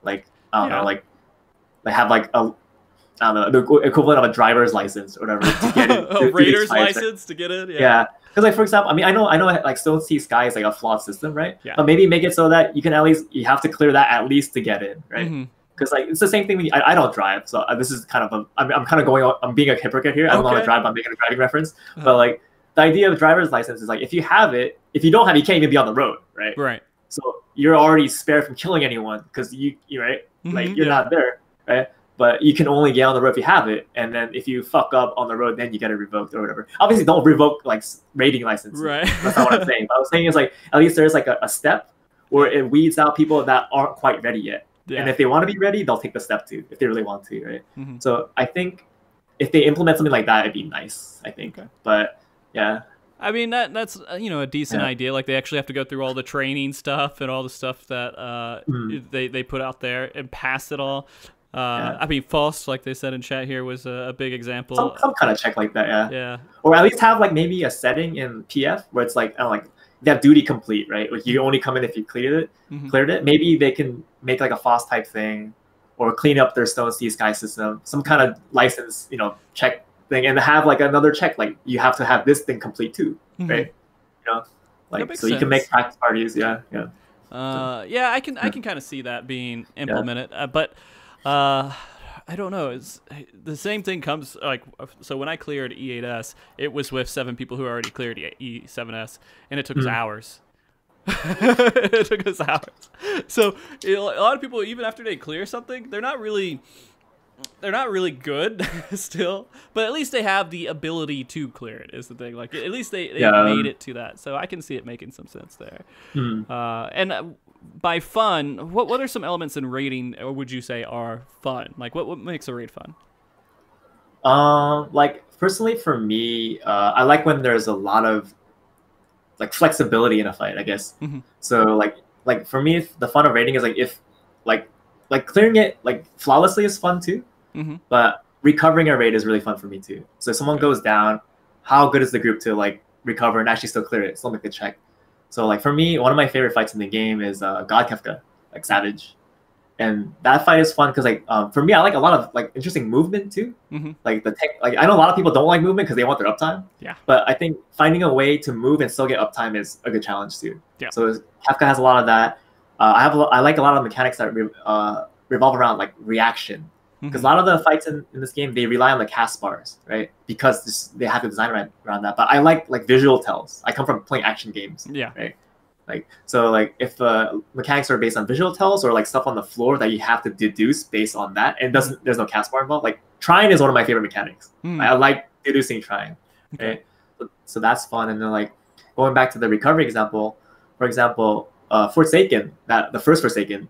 like I don't know, like have like a I don't know, the equivalent of a driver's license or whatever to get it. A Raider's license to get it? Yeah. Because like, for example, I mean, I know like Stone Sea Sky is like a flawed system, right? Yeah. But maybe make it so that you can you have to clear that at least to get in, right? Because like, it's the same thing when I don't drive. So this is kind of I'm kind of I'm being a hypocrite here. I don't know how to drive, but I'm making a driving reference. But like, the idea of driver's license is like, if you have it, if you don't have it, you can't even be on the road, right? Right. So you're already spared from killing anyone because you right? Like, you're not there, right? But you can only get on the road if you have it, and then if you fuck up on the road, then you get it revoked or whatever. Obviously, don't revoke like raiding license. Right. That's not what I'm saying. But I was saying is like at least there's like a step where it weeds out people that aren't quite ready yet. Yeah. And if they want to be ready, they'll take the step too if they really want to, right? So I think if they implement something like that, it'd be nice. I think, but yeah. I mean that's a decent idea. Like they actually have to go through all the training stuff and all the stuff that they put out there and pass it all. I mean, Faust, like they said in chat here, was a big example. Some kind of check like that, yeah. Yeah. Or at least have like maybe a setting in PF where it's like, I don't know, like they have duty complete, right? Like you only come in if you cleared it. Maybe they can make like a Faust type thing, or clean up their Stone Sea Sky system, some kind of license, check thing, and have like another check, like you have to have this thing complete too, right? Like so sense. You can make practice parties, yeah. Yeah, I can kind of see that being implemented, but I don't know. It's the same thing comes like so when I cleared E8S, it was with 7 people who already cleared E7S, and it took us hours. It took us hours. So a lot of people, even after they clear something, they're not really good still, but at least they have the ability to clear it is the thing. Like at least they made it to that, so I can see it making some sense there. And by fun, what are some elements in raiding, or would you say are fun? Like what makes a raid fun? Like personally for me, I like when there's a lot of like flexibility in a fight, I guess. So like for me, the fun of raiding is like if like clearing it like flawlessly is fun too, but recovering a raid is really fun for me too. So if someone goes down, how good is the group to like recover and actually still clear it, still make the check? So like for me, one of my favorite fights in the game is God Kefka, like Savage, and that fight is fun because like for me, I like a lot of like interesting movement too. Like the tech, like I know a lot of people don't like movement because they want their uptime. Yeah. But I think finding a way to move and still get uptime is a good challenge too. Yeah. So Kefka has a lot of that. I like a lot of mechanics that revolve around like reaction, because a lot of the fights in this game, they rely on the cast bars, right? Because they have to design around that. But I like visual tells. I come from playing action games, right? Like so, like if mechanics are based on visual tells or like stuff on the floor that you have to deduce based on that, and there's no cast bar involved. Like trying is one of my favorite mechanics. I like deducing trying, right? So that's fun. And then like going back to the recovery example, for example. Forsaken, the first Forsaken,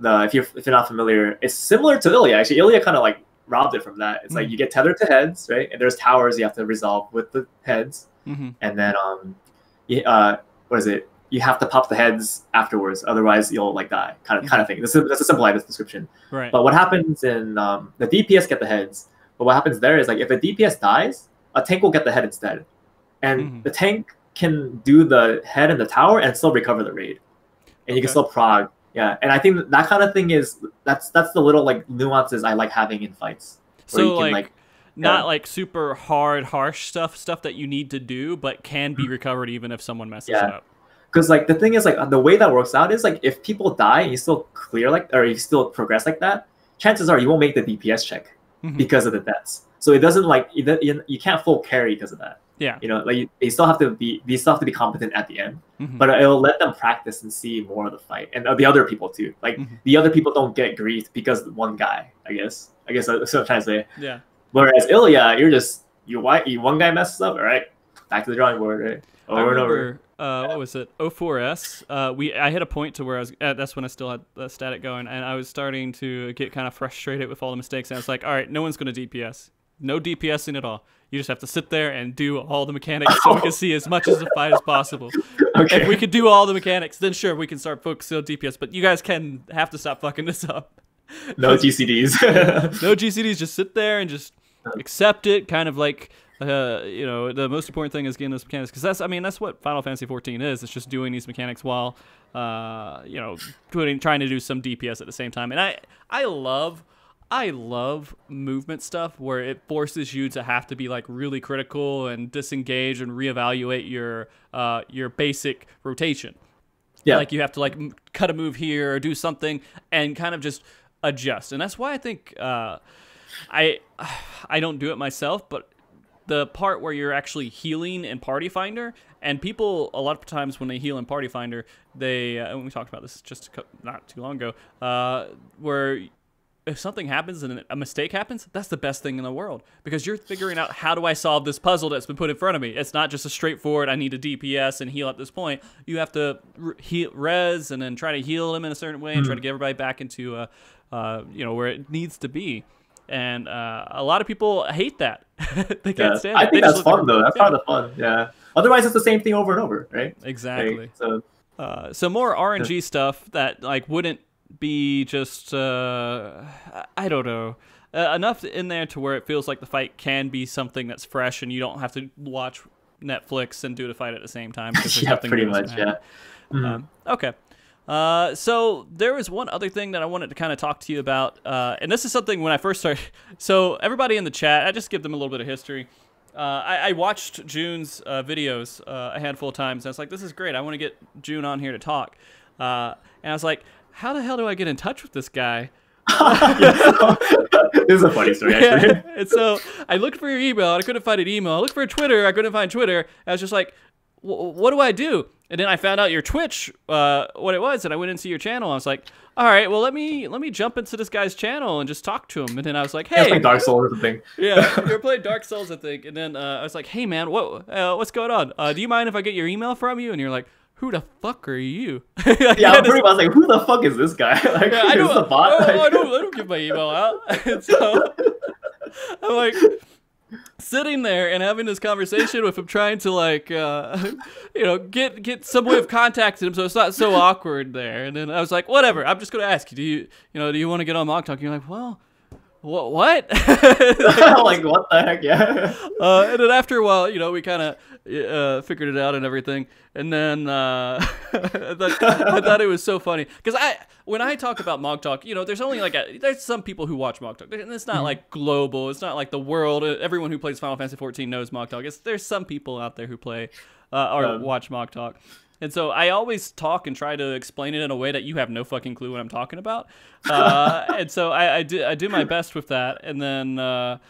if you're not familiar, it's similar to Ilya. Actually, Ilya kind of like robbed it from that. It's like you get tethered to heads, right? And there's towers you have to resolve with the heads, and then what is it? You have to pop the heads afterwards, otherwise you'll like die, kind of thing. That's a simple description. Right. But what happens in the DPS get the heads, but what happens there is like if a DPS dies, a tank will get the head instead, and the tank can do the head and the tower and still recover the raid. And you can still prog, yeah. And I think that kind of thing that's the little like nuances I like having in fights. So like not like super hard, harsh stuff that you need to do, but can be recovered even if someone messes it up. Because like the thing is like the way that works out is like if people die and you still clear or you still progress like that, chances are you won't make the DPS check because of the deaths. So it doesn't like you can't full carry because of that. Yeah, like they still have to be competent at the end, but it'll let them practice and see more of the fight and the other people too. Like the other people don't get griefed because of one guy. I guess that's what I'm trying to say. Yeah. Whereas Ilya, you one guy messes up, all right, back to the drawing board, right? Over and over. What was it? 04S. I hit a point to where I was. That's when I still had the static going, and I was starting to get kind of frustrated with all the mistakes. And I was like, all right, no one's going to DPS. No DPSing at all. You just have to sit there and do all the mechanics so we can see as much of the fight as possible. Okay. If we could do all the mechanics, then sure, we can start focusing on DPS. But you guys have to stop fucking this up. No GCDs. No GCDs. Just sit there and just accept it. Kind of like, the most important thing is getting those mechanics. Because that's what Final Fantasy 14 is. It's just doing these mechanics while, trying to do some DPS at the same time. And I love movement stuff where it forces you to have to be like really critical and disengage and reevaluate your basic rotation. Yeah. Like you have to like cut a move here or do something and kind of just adjust. And that's why I think I don't do it myself, but the part where you're actually healing in Party Finder, and people a lot of times when they heal in Party Finder, they and we talked about this just not too long ago, where if something happens and a mistake happens, that's the best thing in the world, because you're figuring out how do I solve this puzzle that's been put in front of me. It's not just a straightforward, I need to DPS and heal at this point. You have to res and then try to heal them in a certain way and try to get everybody back into where it needs to be. And a lot of people hate that. They can't stand it. I think that's fun though. That's part of the fun. Yeah. Otherwise, it's the same thing over and over, right? Exactly. Like, so more RNG stuff that like wouldn't be just I don't know. Enough in there to where it feels like the fight can be something that's fresh and you don't have to watch Netflix and do the fight at the same time. Yeah, pretty much, yeah. Okay. So there was one other thing that I wanted to kind of talk to you about, and this is something when I first started. So everybody in the chat, I just give them a little bit of history. I watched Joon's videos a handful of times, and I was like, this is great. I want to get Joon on here to talk. And I was like, how the hell do I get in touch with this guy? This is a funny story, actually. Yeah. And so I looked for your email, and I couldn't find an email. I looked for Twitter, I couldn't find Twitter. I was just like, what do I do? And then I found out your Twitch, what it was, and I went into your channel. I was like, all right, well, let me jump into this guy's channel and just talk to him. And then I was like, hey, like Dark Souls or something. Yeah, you were playing Dark Souls, I think. And then I was like, hey, man, what's going on? Do you mind if I get your email from you? And you're like, who the fuck are you? Yeah, I'm pretty much like, who the fuck is this guy? Like, yeah, I is this a bot? I don't give my email out. And so I'm like sitting there and having this conversation with him, trying to like, get some way of contacting him so it's not so awkward there. And then I was like, whatever, I'm just gonna ask you, do you want to get on MogTalk? And you're like, well, what? Like, what the heck? Yeah. And then after a while, we kind of figured it out and everything. And then I thought it was so funny because when I talk about MogTalk, there's only there's some people who watch MogTalk. And it's not like global. It's not like the world. Everyone who plays Final Fantasy XIV knows MogTalk. There's some people out there who play or watch MogTalk. And so I always talk and try to explain it in a way that you have no fucking clue what I'm talking about. And so I do my best with that. And then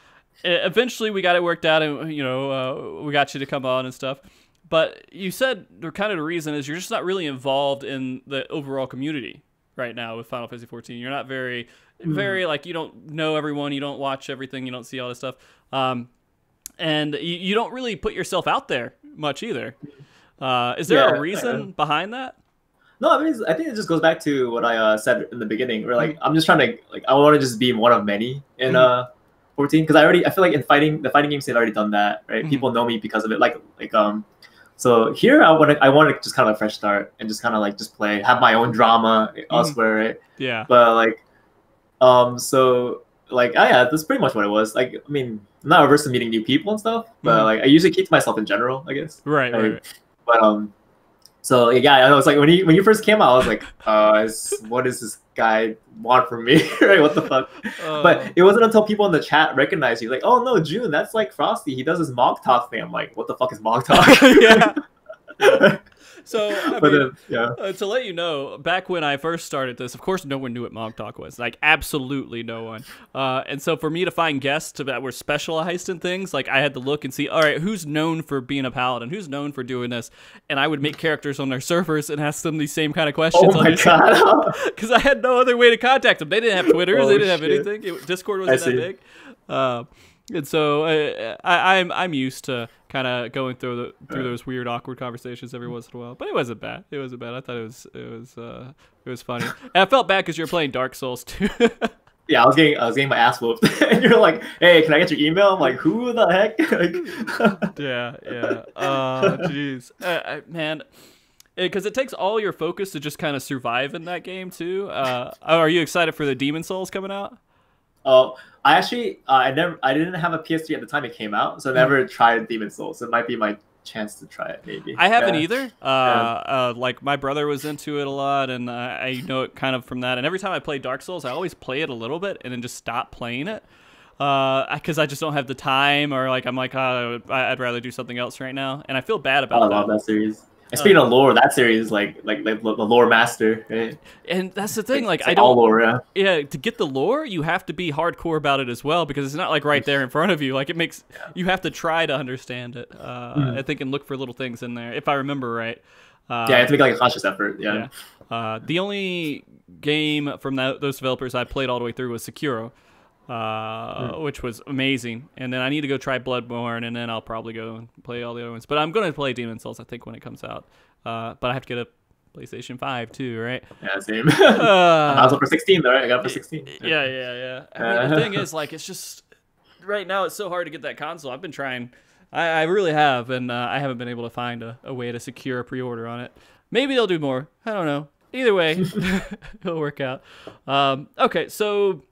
eventually we got it worked out, and we got you to come on and stuff. But you said kind of the reason is you're just not really involved in the overall community right now with Final Fantasy XIV. You're not very like, you don't know everyone, you don't watch everything, you don't see all this stuff, and you don't really put yourself out there much either. Is there a reason behind that? No, I think it just goes back to what I said in the beginning, where like I'm just trying to I want to just be one of many in 14, because I feel like in the fighting games they've already done that, right? People know me because of it, so here I want to just kind of a fresh start and just kind of like just play, have my own drama elsewhere, right? Yeah. But yeah, that's pretty much what it was. Like, I mean, I'm not averse to meeting new people and stuff, but like I usually keep to myself in general, I guess. Right. But so yeah, I was like, when you first came out, I was like, what does this guy want from me? Right? What the fuck? But it wasn't until people in the chat recognized you, like, oh no, Joon, that's like Frosty. He does his MogTalk thing. I'm like, what the fuck is MogTalk? Yeah. So, to let you know, back when I first started this, of course, no one knew what MogTalk was. Like, absolutely no one. And so for me to find guests that were specialized in things, like, I had to look and see, all right, who's known for being a paladin? Who's known for doing this? And I would make characters on their servers and ask them these same kind of questions. Oh my god. Because I had no other way to contact them. They didn't have Twitters. They didn't have anything. Discord wasn't that big. And so I'm used to kind of going through those weird, awkward conversations every once in a while. But it wasn't bad. I thought it was funny. And I felt bad because you're playing Dark Souls too. Yeah, I was getting my ass whooped, and you're like, "Hey, can I get your email?" I'm like, "Who the heck?" Yeah. Jeez, man. Because it takes all your focus to just kind of survive in that game too. Are you excited for the Demon Souls coming out? I actually, I didn't have a PS3 at the time it came out, so I never tried Demon Souls. So it might be my chance to try it, maybe. I haven't either. Like my brother was into it a lot, and I know it kind of from that. And every time I play Dark Souls, I always play it a little bit and then just stop playing it because I just don't have the time, or like I'm like, I'd rather do something else right now, and I feel bad about that. I love that series. And speaking of lore, that series like the lore master, right? And that's the thing, like it's I don't all lore, yeah. To get the lore, you have to be hardcore about it as well, because it's not like right there in front of you. Like it makes you have to try to understand it. I think, and look for little things in there, if I remember right. Yeah, you have to make like a conscious effort. Yeah. The only game from those developers I played all the way through was Sakura. Which was amazing, and then I need to go try Bloodborne, and then I'll probably go and play all the other ones. But I'm going to play Demon Souls, I think, when it comes out. But I have to get a PlayStation 5 too, right? Yeah, same. I was up for 16 though, right? I got up for 16. Yeah. I mean, the thing is, like, it's just right now it's so hard to get that console. I've been trying, I really have, and I haven't been able to find a way to secure a pre-order on it. Maybe they'll do more. I don't know. either way, it'll work out. Okay, so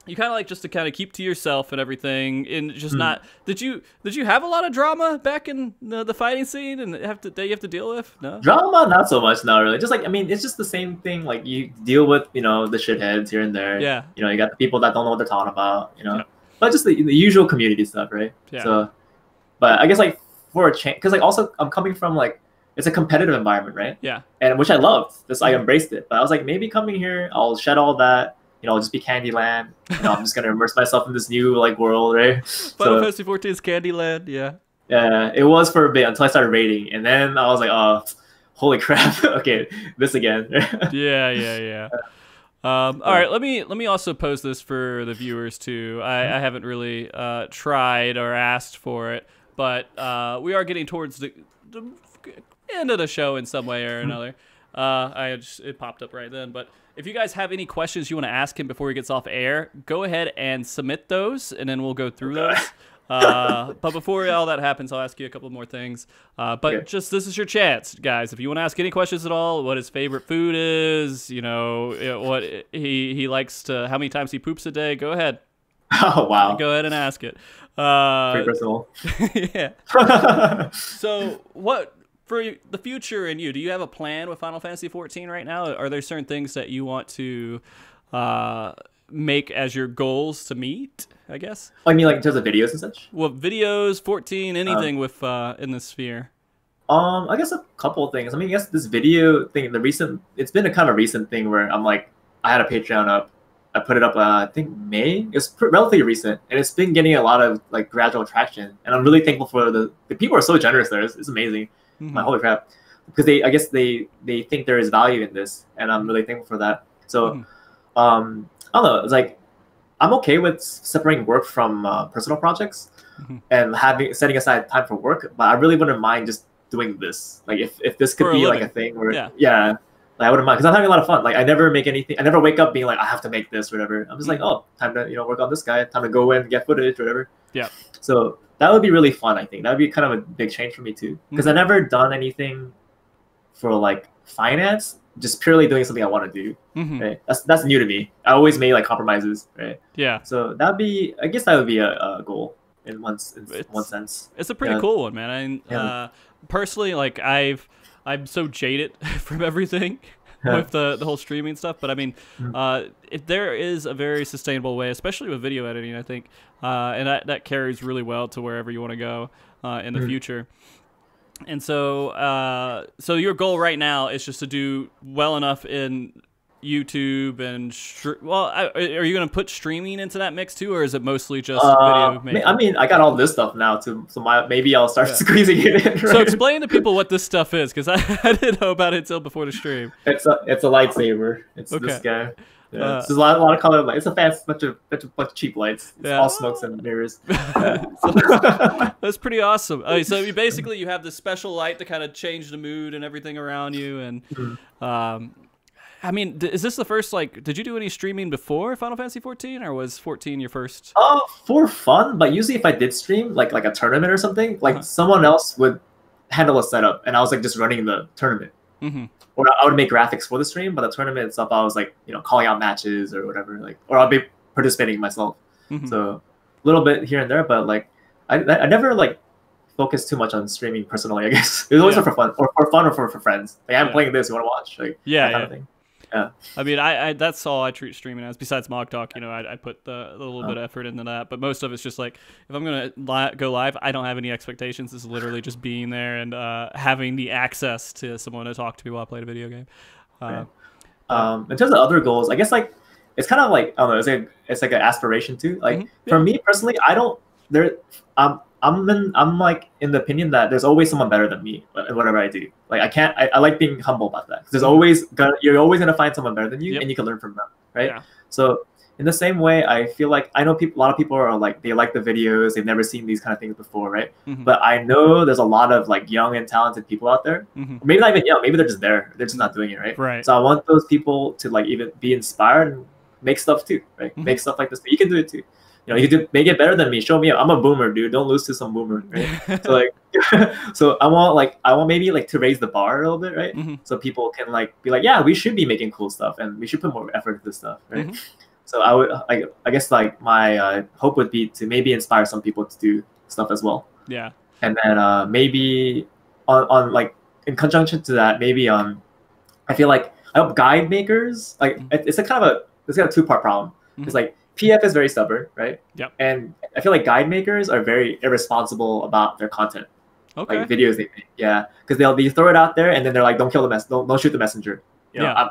you kind of like just to kind of keep to yourself and everything, and just not. Did you have a lot of drama back in the fighting scene, and that you have to deal with? No drama, not so much. Not really. Just like, I mean, it's just the same thing. Like you deal with, you know, the shitheads here and there. Yeah. You know, you got the people that don't know what they're talking about. You know, but just the usual community stuff, right? Yeah. So, but I guess like for a change, because like also I'm coming from like it's a competitive environment, right? Yeah. And which I loved. Just I embraced it. But I was like, maybe coming here, I'll shed all that. You know, I'll just be Candyland. You know, I'm just gonna immerse myself in this new like world, right? Final Fantasy 14 is Candyland, yeah. Yeah, it was for a bit until I started raiding, and then I was like, oh, holy crap! Okay, this again. Yeah. All right, let me also pose this for the viewers too. I haven't really tried or asked for it, but we are getting towards the end of the show in some way or another. It popped up right then, but if you guys have any questions you want to ask him before he gets off air, go ahead and submit those, and then we'll go through those. But before all that happens, I'll ask you a couple more things. But just this is your chance, guys. If you want to ask any questions at all, what his favorite food is, you know, what he likes to, how many times he poops a day, go ahead. Oh, wow. Go ahead and ask it. Pretty personal. Yeah. So what... For the future and do you have a plan with Final Fantasy 14 right now? Are there certain things that you want to make as your goals to meet, I guess? Oh, I mean, like in terms of videos and such? Well, videos, 14, anything with in the sphere. I guess a couple of things. I mean, I guess this video thing, it's been a kind of a recent thing where I'm like, I had a Patreon up. I put it up, I think May. It's relatively recent, and it's been getting a lot of like gradual traction. And I'm really thankful for the people are so generous there. It's amazing. My holy crap, because I guess they think there is value in this, and I'm really thankful for that. So I don't know, it's like I'm okay with separating work from personal projects and setting aside time for work, but I really wouldn't mind just doing this. Like if this could be like a thing where like, I wouldn't mind, because I'm having a lot of fun. Like I never wake up being like I have to make this or whatever. I'm just like, oh, time to work on this guy, time to go in and get footage or whatever. Yeah. So that would be really fun, I think. That would be kind of a big change for me too, because I've never done anything for like finance, just purely doing something I want to do. Right? That's new to me. I always made like compromises, right? Yeah. So that would be a goal in one sense. It's a pretty cool one, man. Personally, like I'm so jaded from everything. With the whole streaming stuff, but I mean, if there is a very sustainable way, especially with video editing, I think, and that carries really well to wherever you want to go in the future. And so, so your goal right now is just to do well enough in YouTube and are you going to put streaming into that mix too, or is it mostly just video making? I mean, I got all this stuff now too, so maybe I'll start squeezing it in. Right? So explain to people what this stuff is, because I didn't know about it until before the stream. It's a lightsaber. It's this guy. Yeah, it's a lot of colored lights. It's a fancy bunch of cheap lights. It's all smokes and mirrors. That's pretty awesome. So you have this special light to kind of change the mood and everything around you, and I mean, is this the first, did you do any streaming before Final Fantasy 14, or was 14 your first? For fun, but usually if I did stream, like a tournament or something, someone else would handle a setup, and I was just running the tournament. Or I would make graphics for the stream, but the tournament itself, I was calling out matches or whatever, or I'll be participating myself. So a little bit here and there, but I never focused too much on streaming personally, I guess. It was always for fun, or for friends. I'm playing this, you want to watch? That kind of thing. Yeah. I mean, I that's all I treat streaming as. Besides MogTalk, I put the little bit of effort into that. But most of it's just if I'm gonna go live, I don't have any expectations. It's literally just being there and having the access to someone to talk to me while I play a video game. In terms of other goals, I guess it's kind of I don't know. It's like an aspiration too. For me personally, I'm in the opinion that there's always someone better than me in whatever I do. I like being humble about that. You're always gonna find someone better than you, and you can learn from them, right? Yeah. So in the same way, I feel I know a lot of people are they like the videos, they've never seen these kind of things before, right? But I know there's a lot of young and talented people out there. Maybe not even young, maybe they're just there, they're just not doing it, right? Right. So I want those people to even be inspired and make stuff too, right? Make stuff like this. You can do it too. You know, you could make it better than me. Show me. I'm a boomer, dude. Don't lose to some boomer, right? So like, so I want maybe like to raise the bar a little bit, right? So people can like be like, yeah, we should be making cool stuff, and we should put more effort into this stuff, right? So I guess like my hope would be to maybe inspire some people to do stuff as well. Yeah. And then maybe on like in conjunction to that, maybe I feel like I hope guide makers, like it's got a two-part problem. It's like PF is very stubborn, right? Yep. And I feel like guide makers are very irresponsible about their content. Okay. Like videos they make. Yeah. Because they'll throw it out there and then they're like, don't kill the don't shoot the messenger. You know,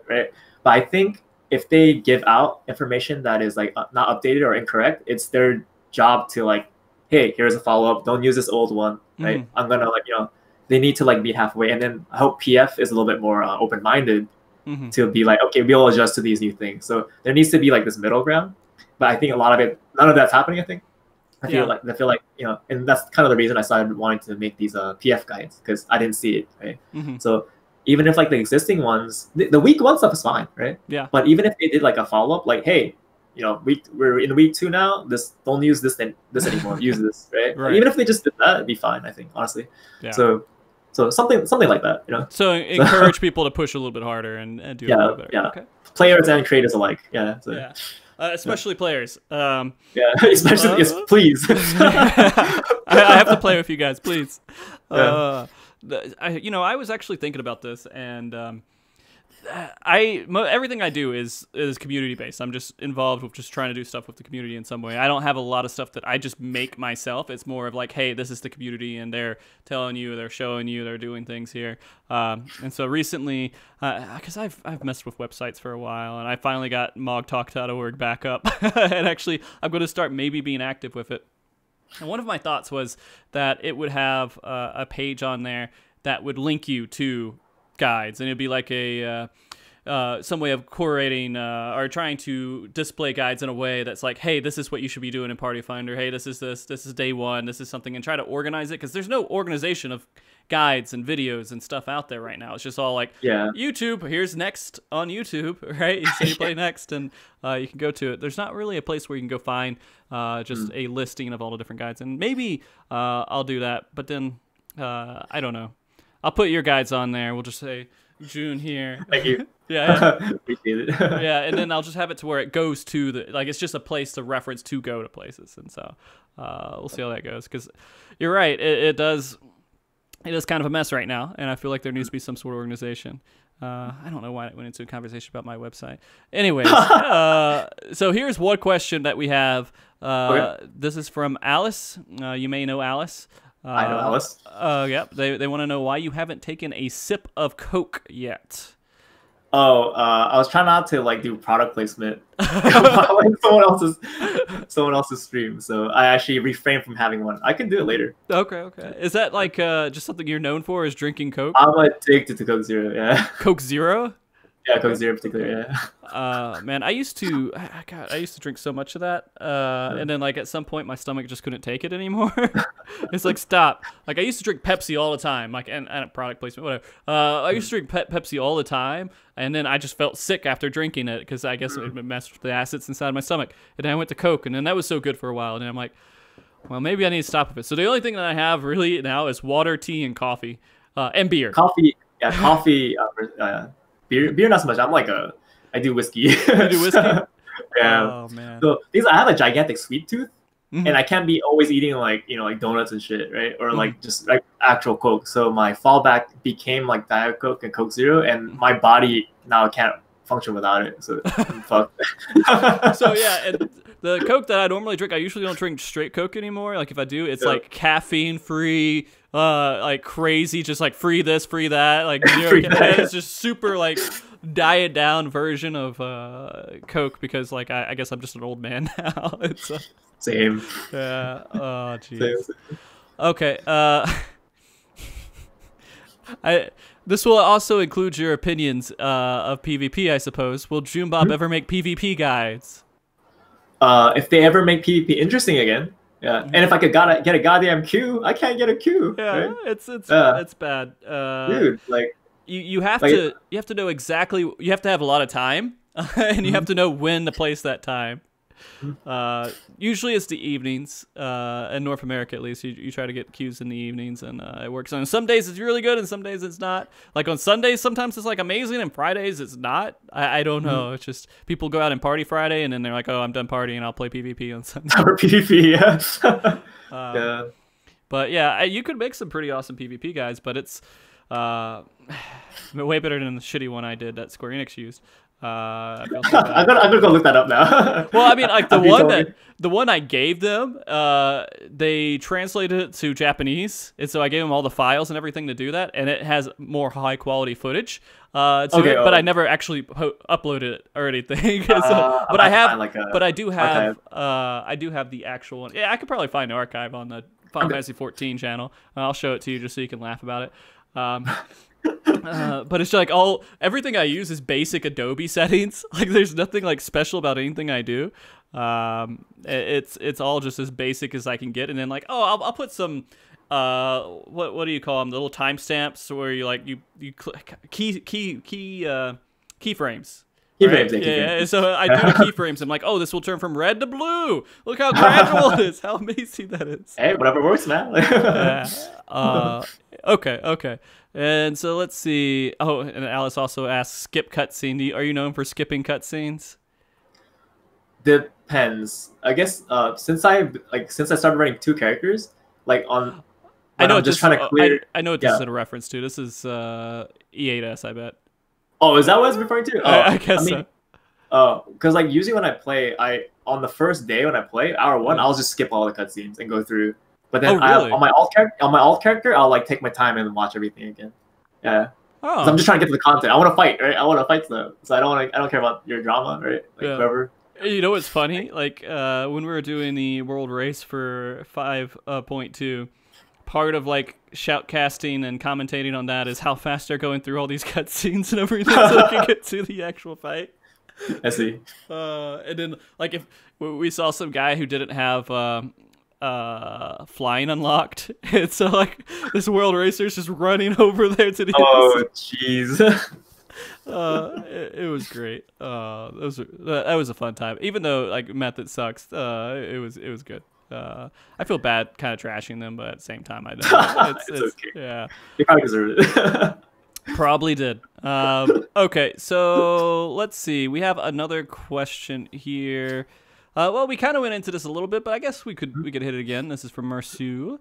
right? But I think if they give out information that is like not updated or incorrect, it's their job to like, hey, here's a follow-up. Don't use this old one, right? I'm gonna like, you know, they need to like meet halfway. And then I hope PF is a little bit more open-minded to be like, okay, we'll adjust to these new things. So there needs to be like this middle ground. But I think a lot of it, none of that's happening, I think. I feel like, you know, and that's kind of the reason I started wanting to make these PF guides, because I didn't see it, right? So even if like the existing ones, the week 1 stuff is fine, right? Yeah. But even if they did like a follow-up, like, hey, you know, we're in week 2 now. Don't use this anymore. Use this, right? Right. Even if they just did that, it'd be fine, I think, honestly. Yeah. So something like that, you know. So encourage people to push a little bit harder and do a little better. Yeah. Okay. Players and creators alike. Yeah. So. Yeah. Especially players. Yeah, especially yes, please. I have to play with you guys, please. Yeah. I was actually thinking about this, and everything I do is community based. I'm just involved with just trying to do stuff with the community in some way. I don't have a lot of stuff that I just make myself. It's more of like, hey, this is the community, and they're telling you, they're showing you, they're doing things here. And so recently, because I've messed with websites for a while, and I finally got MogTalk.org back up, and actually I'm going to start maybe being active with it. And one of my thoughts was that it would have a page on there that would link you to guides, and it'd be like a some way of curating or trying to display guides in a way that's like, hey, this is what you should be doing in Party Finder. Hey, this is day 1. This is something, and try to organize it, because there's no organization of guides and videos and stuff out there right now. It's just all like, YouTube, here's next on YouTube, right? You say you play next, and you can go to it. There's not really a place where you can go find just a listing of all the different guides, and maybe I'll do that, but then I don't know. I'll put your guides on there. We'll just say June here. Thank you. Yeah. Appreciate it. Yeah, and then I'll just have it to where it goes to it's just a place to reference to go to places, and so we'll see how that goes. Because you're right, it is kind of a mess right now, and I feel like there needs to be some sort of organization. I don't know why I went into a conversation about my website. Anyways, so here's one question that we have. Okay. This is from Alice. You may know Alice. I know Alice. Yep. They want to know why you haven't taken a sip of Coke yet. Oh, I was trying not to like do product placement on someone else's stream, so I actually refrained from having one. I can do it later. Okay. Is that like just something you're known for, is drinking Coke? I'm addicted to Coke Zero. Yeah. Coke Zero? Yeah, Coke Zero in particular. Yeah. Man, I used to drink so much of that, and then like at some point my stomach just couldn't take it anymore. It's like, stop. Like I used to drink Pepsi all the time, like and product placement, whatever. I used to drink Pepsi all the time, and then I just felt sick after drinking it, because I guess it messed with the acids inside my stomach. And then I went to Coke, and then that was so good for a while, and then I'm like, well, maybe I need to stop with it. So the only thing that I have really now is water, tea, and coffee, and beer. Coffee. Beer not so much. I do whiskey. You do whiskey? Yeah. Oh man. So I have a gigantic sweet tooth, and I can't be always eating like donuts and shit, right? Or like just like actual Coke. So my fallback became like Diet Coke and Coke Zero, and my body now can't function without it. So I'm fucked. So yeah, and the Coke that I normally drink, I usually don't drink straight Coke anymore. Like if I do, it's like caffeine free, like crazy, just like free this, free that, like it's just super like diet down version of Coke, because like I guess I'm just an old man now. It's same. Yeah. Oh jeez. Okay. This will also include your opinions of PvP, I suppose. Will Joonbob ever make PvP guides? If they ever make PvP interesting again, yeah. And if I could get a goddamn queue, I can't get a queue. Yeah, right? it's bad. Dude, like you have to know exactly. You have to have a lot of time, and you have to know when to place that time. Usually it's the evenings. In North America, at least, you try to get queues in the evenings, and it works. And some days it's really good, and some days it's not. Like on Sundays, sometimes it's like amazing, and Fridays it's not. I don't know. It's just people go out and party Friday, and then they're like, oh, I'm done partying. I'll play PvP on Sunday. Or PvP, yeah. Yeah. But yeah, you could make some pretty awesome PvP guys, but it's way better than the shitty one I did that Square Enix used. I feel so bad. I'm gonna go look that up now. Well, I mean, like the one I gave them, they translated it to Japanese, and so I gave them all the files and everything to do that, and it has more high quality footage. But I never actually uploaded it or anything. But I do have the actual one. Yeah, I could probably find an archive on the Final Fantasy 14 channel. I'll show it to you just so you can laugh about it. But it's like everything I use is basic Adobe settings. Like there's nothing like special about anything I do. It's all just as basic as I can get. And then like, I'll put some what do you call them? The little timestamps where you click keyframes. Keyframes, yeah. So I do the keyframes. I'm like, this will turn from red to blue. Look how gradual it is. How amazing that is. Hey, whatever works, man. Okay. And so let's see. Oh, and Alice also asks, skip cutscene. Are you known for skipping cutscenes? Depends. I guess since I started writing 2 characters, like on. I know I'm just trying to clear. I know what this is a reference to. This is E8S, I bet. Oh, is that what it's referring to? I guess so. Because like usually when I play, on the first day when I play hour 1, I'll just skip all the cutscenes and go through. But then really? on my alt character, I'll like take my time and watch everything again. Yeah. Oh. So I'm just trying to get to the content. I want to fight, right? I want to fight stuff. So I don't care about your drama, right? Like whoever. You know what's funny? Like when we were doing the world race for 5.2, part of like shoutcasting and commentating on that is how fast they're going through all these cutscenes and everything so they can get to the actual fight. I see. And then like if we saw some guy who didn't have flying unlocked, and so like this world racer's just running over there to the jeez. It was great. That was a fun time, even though like method sucks. It was good. I feel bad kind of trashing them, but at the same time I don't. It's okay. Yeah, they probably deserved it. Probably did. Okay, so let's see. We have another question here. Well, we kind of went into this a little bit, but I guess we could hit it again. This is from Mersu.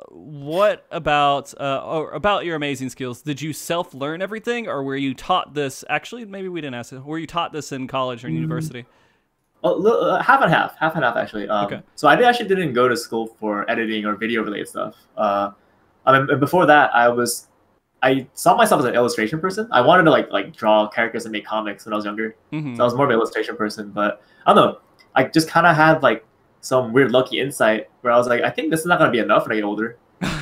What about your amazing skills? Did you self-learn everything, or were you taught this? Actually, maybe we didn't ask it. Were you taught this in college or university? Half and half actually. Okay. So I actually didn't go to school for editing or video related stuff. I mean, before that, I saw myself as an illustration person. I wanted to like draw characters and make comics when I was younger. Mm-hmm. So I was more of an illustration person. But I don't know. I just kind of had like some weird lucky insight where I was like, I think this is not gonna be enough when I get older.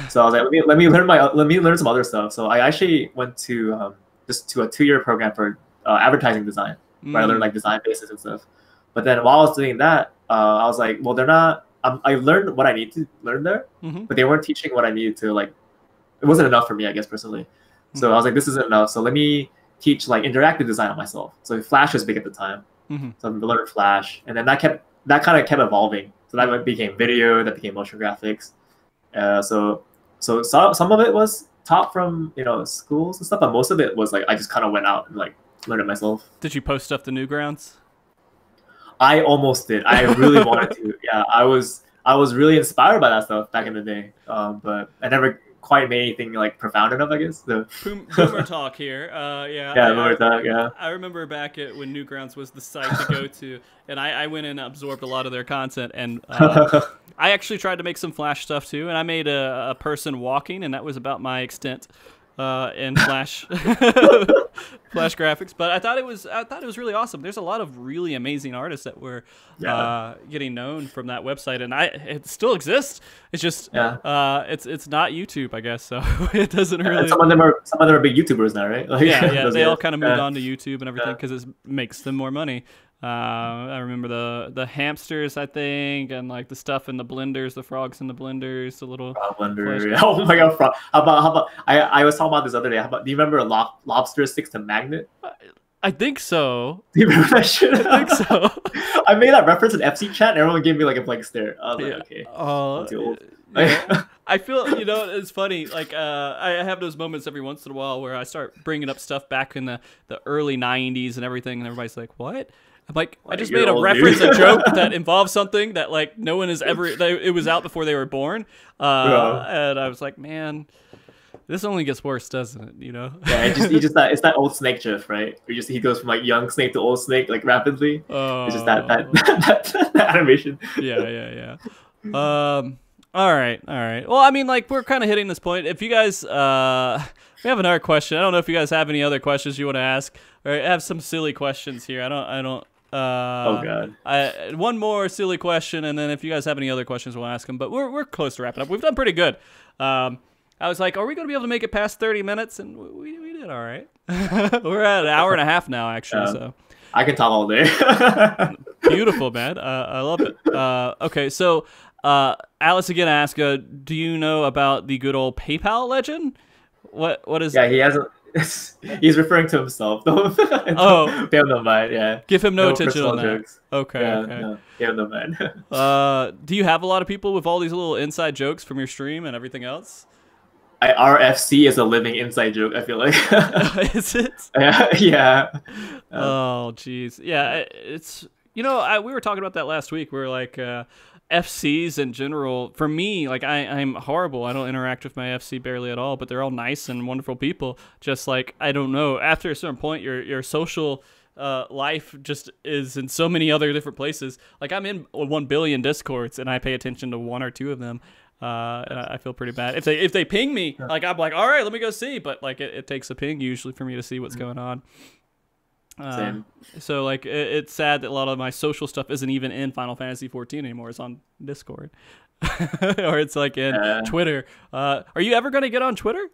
So I was like, let me learn some other stuff. So I actually went to just to a 2-year program for advertising design, where I learned like design basis and stuff. But then while I was doing that, I was like, well, they're not. I learned what I need to learn there, but they weren't teaching what I needed to like. It wasn't enough for me, I guess, personally. So I was like, this isn't enough. So let me teach like interactive design on myself. So Flash was big at the time. So I learned Flash, and then that kind of kept evolving. So that became video, that became motion graphics. So some of it was taught from schools and stuff, but most of it was like I just kind of went out and like learned it myself. Did you post stuff to Newgrounds? I almost did. I really wanted to. Yeah, I was really inspired by that stuff back in the day. But I never quite made anything like profound enough, I guess. Boomer talk here. Yeah, Boomer talk. Yeah. I remember back when Newgrounds was the site to go to, and I went and absorbed a lot of their content, and I actually tried to make some Flash stuff too, and I made a person walking, and that was about my extent in Flash Flash graphics. But I thought it was really awesome. There's a lot of really amazing artists that were getting known from that website, and it still exists. It's just it's not YouTube, I guess. So it doesn't really. And some of them are big YouTubers now, right? Like, yeah. They all kind of moved on to YouTube and everything because it makes them more money. I remember the hamsters, I think, and like the stuff in the blenders, the frogs in the blenders, the little frog blender. Yeah. Oh my god, frog! How about? I was talking about this other day. Do you remember a lobster sticks to magnet? I I think so. Do you remember that shit? I think so. I made that reference in FC chat, and everyone gave me like a blank stare. I was like, okay, I'm too old. Yeah. I feel, you know, it's funny. Like, I have those moments every once in a while where I start bringing up stuff back in the early '90s and everything, and everybody's like, "What?" I'm like, I just made a reference, a joke that involves something that like no one has ever. It was out before they were born, and I was like, man, this only gets worse, doesn't it? You know? Yeah, it's that old Snake gif, right? Where he goes from like young Snake to old Snake like rapidly. It's just that animation. Yeah. All right. Well, I mean, like we're kind of hitting this point. If you guys, we have another question. I don't know if you guys have any other questions you want to ask, or I have some silly questions here. I don't. Oh God. One more silly question, and then if you guys have any other questions, we'll ask them. But we're close to wrapping up. We've done pretty good. I was like, are we going to be able to make it past 30 minutes? And we did all right. We're at an hour and a half now, actually. So I can talk all day. Beautiful, man. I love it. Okay, so Alice again asked, do you know about the good old PayPal legend? What is? Yeah, he hasn't. He's referring to himself. Pay him no mind. Yeah. Give him no attention on that. Jokes. Okay. Yeah, okay. No, pay him no mind. Do you have a lot of people with all these little inside jokes from your stream and everything else? RFC is a living inside joke, I feel like. Is it? Yeah. Oh, jeez. Yeah, it's, you know, we were talking about that last week. We were like, FCs in general, for me, like I'm horrible. I don't interact with my FC barely at all, but they're all nice and wonderful people. Just like, I don't know, after a certain point, your social life just is in so many other different places. Like I'm in 1 billion Discords and I pay attention to 1 or 2 of them. And I feel pretty bad. If they ping me, like I'm like, all right, let me go see. But like it takes a ping usually for me to see what's going on. Same. So like it's sad that a lot of my social stuff isn't even in Final Fantasy 14 anymore. It's on Discord, or it's like in Twitter. Are you ever gonna get on Twitter?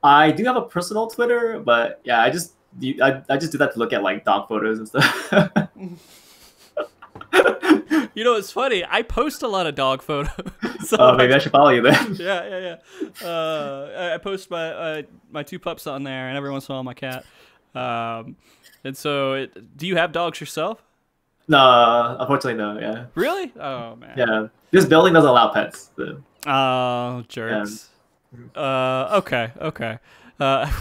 I do have a personal Twitter, but yeah, I just do that to look at like dog photos and stuff. You know, it's funny. I post a lot of dog photos. So maybe I should follow you then. Yeah. I post my 2 pups on there, and every once in a while my cat. And so, do you have dogs yourself? No, unfortunately, no. Yeah. Really? Oh man. Yeah. This building doesn't allow pets. So. Oh, jerks. Yeah. Okay.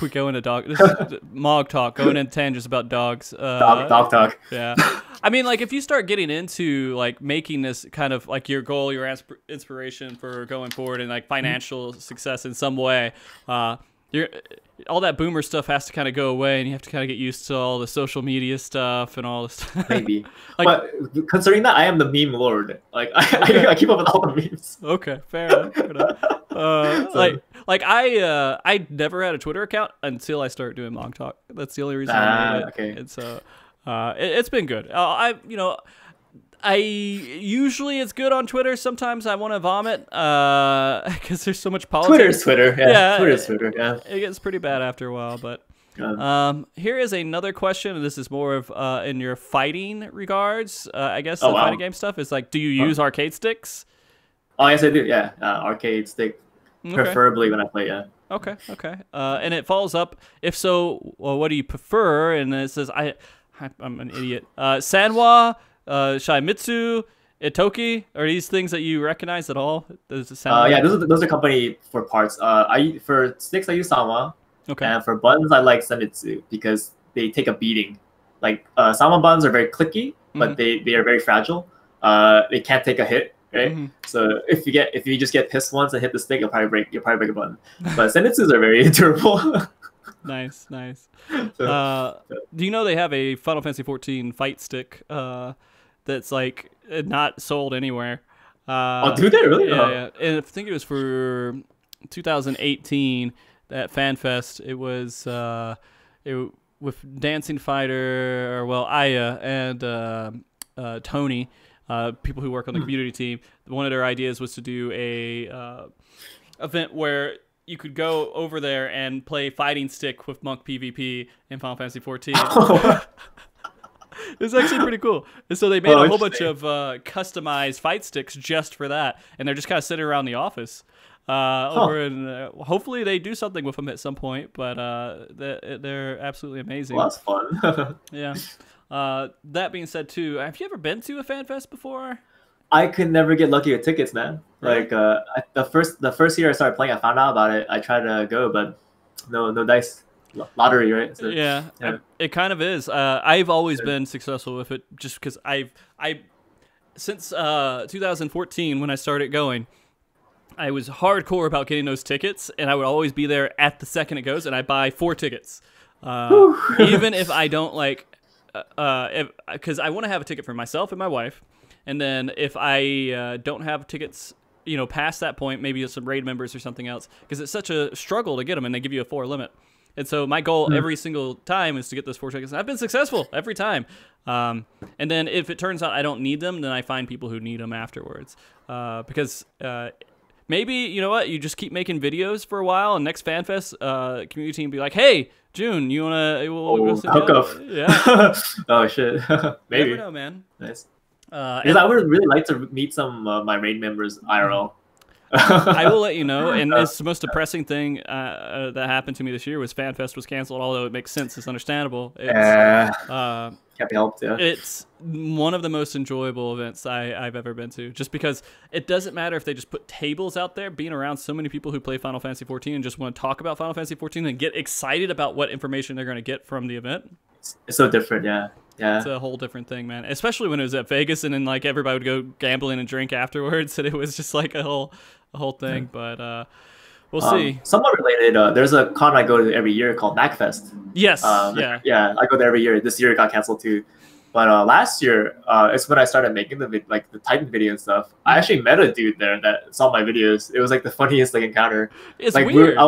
We go into dog. This is MogTalk, going in tangents about dogs. Dog talk. Yeah. I mean, like, if you start getting into, like, making this kind of, like, your goal, your inspiration for going forward and, like, financial success in some way, all that boomer stuff has to kind of go away, and you have to kind of get used to all the social media stuff and all this stuff. Maybe. But considering that, I am the meme lord. Like, I keep up with all the memes. Okay, fair enough. I never had a Twitter account until I started doing MogTalk. That's the only reason I made it. Okay. And so it's been good. I usually it's good on Twitter. Sometimes I want to vomit because there's so much politics. Twitter's Twitter. Yeah. Twitter's Twitter. Yeah. It gets pretty bad after a while, but here is another question. This is more of in your fighting regards. I guess the fighting game stuff is like, do you use arcade sticks? Oh yes, I do. Yeah, arcade stick, preferably when I play. Yeah. Okay. And it follows up. If so, well, what do you prefer? And it says I'm an idiot. Sanwa. Shaimitsu, Itoki, are these things that you recognize at all? Does it sound yeah, those are company for parts. For sticks I use Sanwa. Okay. And for buttons I like Senmitsu because they take a beating. Like Sanwa buttons are very clicky, but they are very fragile. They can't take a hit, right? So if you just get pissed once and hit the stick, you'll probably break a button. But Senmitsus are very durable. Nice. Do you know they have a Final Fantasy 14 fight stick that's like not sold anywhere? Do they really? Yeah. And I think it was for 2018 at FanFest. It was with Dancing Fighter, Aya and Tony, people who work on the community team. One of their ideas was to do a event where you could go over there and play fighting stick with Monk PvP in Final Fantasy 14. It's actually pretty cool. And so they made a whole bunch of customized fight sticks just for that, and they're just kind of sitting around the office. Hopefully they do something with them at some point, but they're absolutely amazing. Well, that's fun. Yeah. That being said, too, have you ever been to a fan fest before? I could never get lucky with tickets, man. Like the first year I started playing, I found out about it. I tried to go, but no dice. Lottery, right? So, yeah, it kind of is. I've always been successful with it, just because since 2014 when I started going, I was hardcore about getting those tickets, and I would always be there at the second it goes, and I buy 4 tickets, even if I don't because I want to have a ticket for myself and my wife, and then if I don't have tickets, past that point, maybe some raid members or something else, because it's such a struggle to get them, and they give you a 4 limit. And so my goal every single time is to get those 4 tickets. And I've been successful every time. And then if it turns out I don't need them, then I find people who need them afterwards. Because maybe, you know what, you just keep making videos for a while, and next FanFest, community team be like, hey, June, you want to... hook up. Yeah. Oh, shit. Maybe. You never know, man. Nice. Because I would really like to meet some of my raid members IRL. I will let you know, and it's the most depressing thing that happened to me this year was FanFest was canceled, although it makes sense, it's understandable. Can't be helped, yeah. It's one of the most enjoyable events I've ever been to, just because it doesn't matter if they just put tables out there. Being around so many people who play Final Fantasy XIV and just want to talk about Final Fantasy XIV and get excited about what information they're going to get from the event. It's so different, yeah. Yeah. It's a whole different thing, man. Especially when it was at Vegas, and then everybody would go gambling and drink afterwards, and it was just like a whole thing. But we'll see. Somewhat related, there's a con I go to every year called MacFest. Yes. Yeah, I go there every year. This year it got canceled too. But last year, it's when I started making the Titan video and stuff. I actually met a dude there that saw my videos. It was the funniest encounter. It's weird. I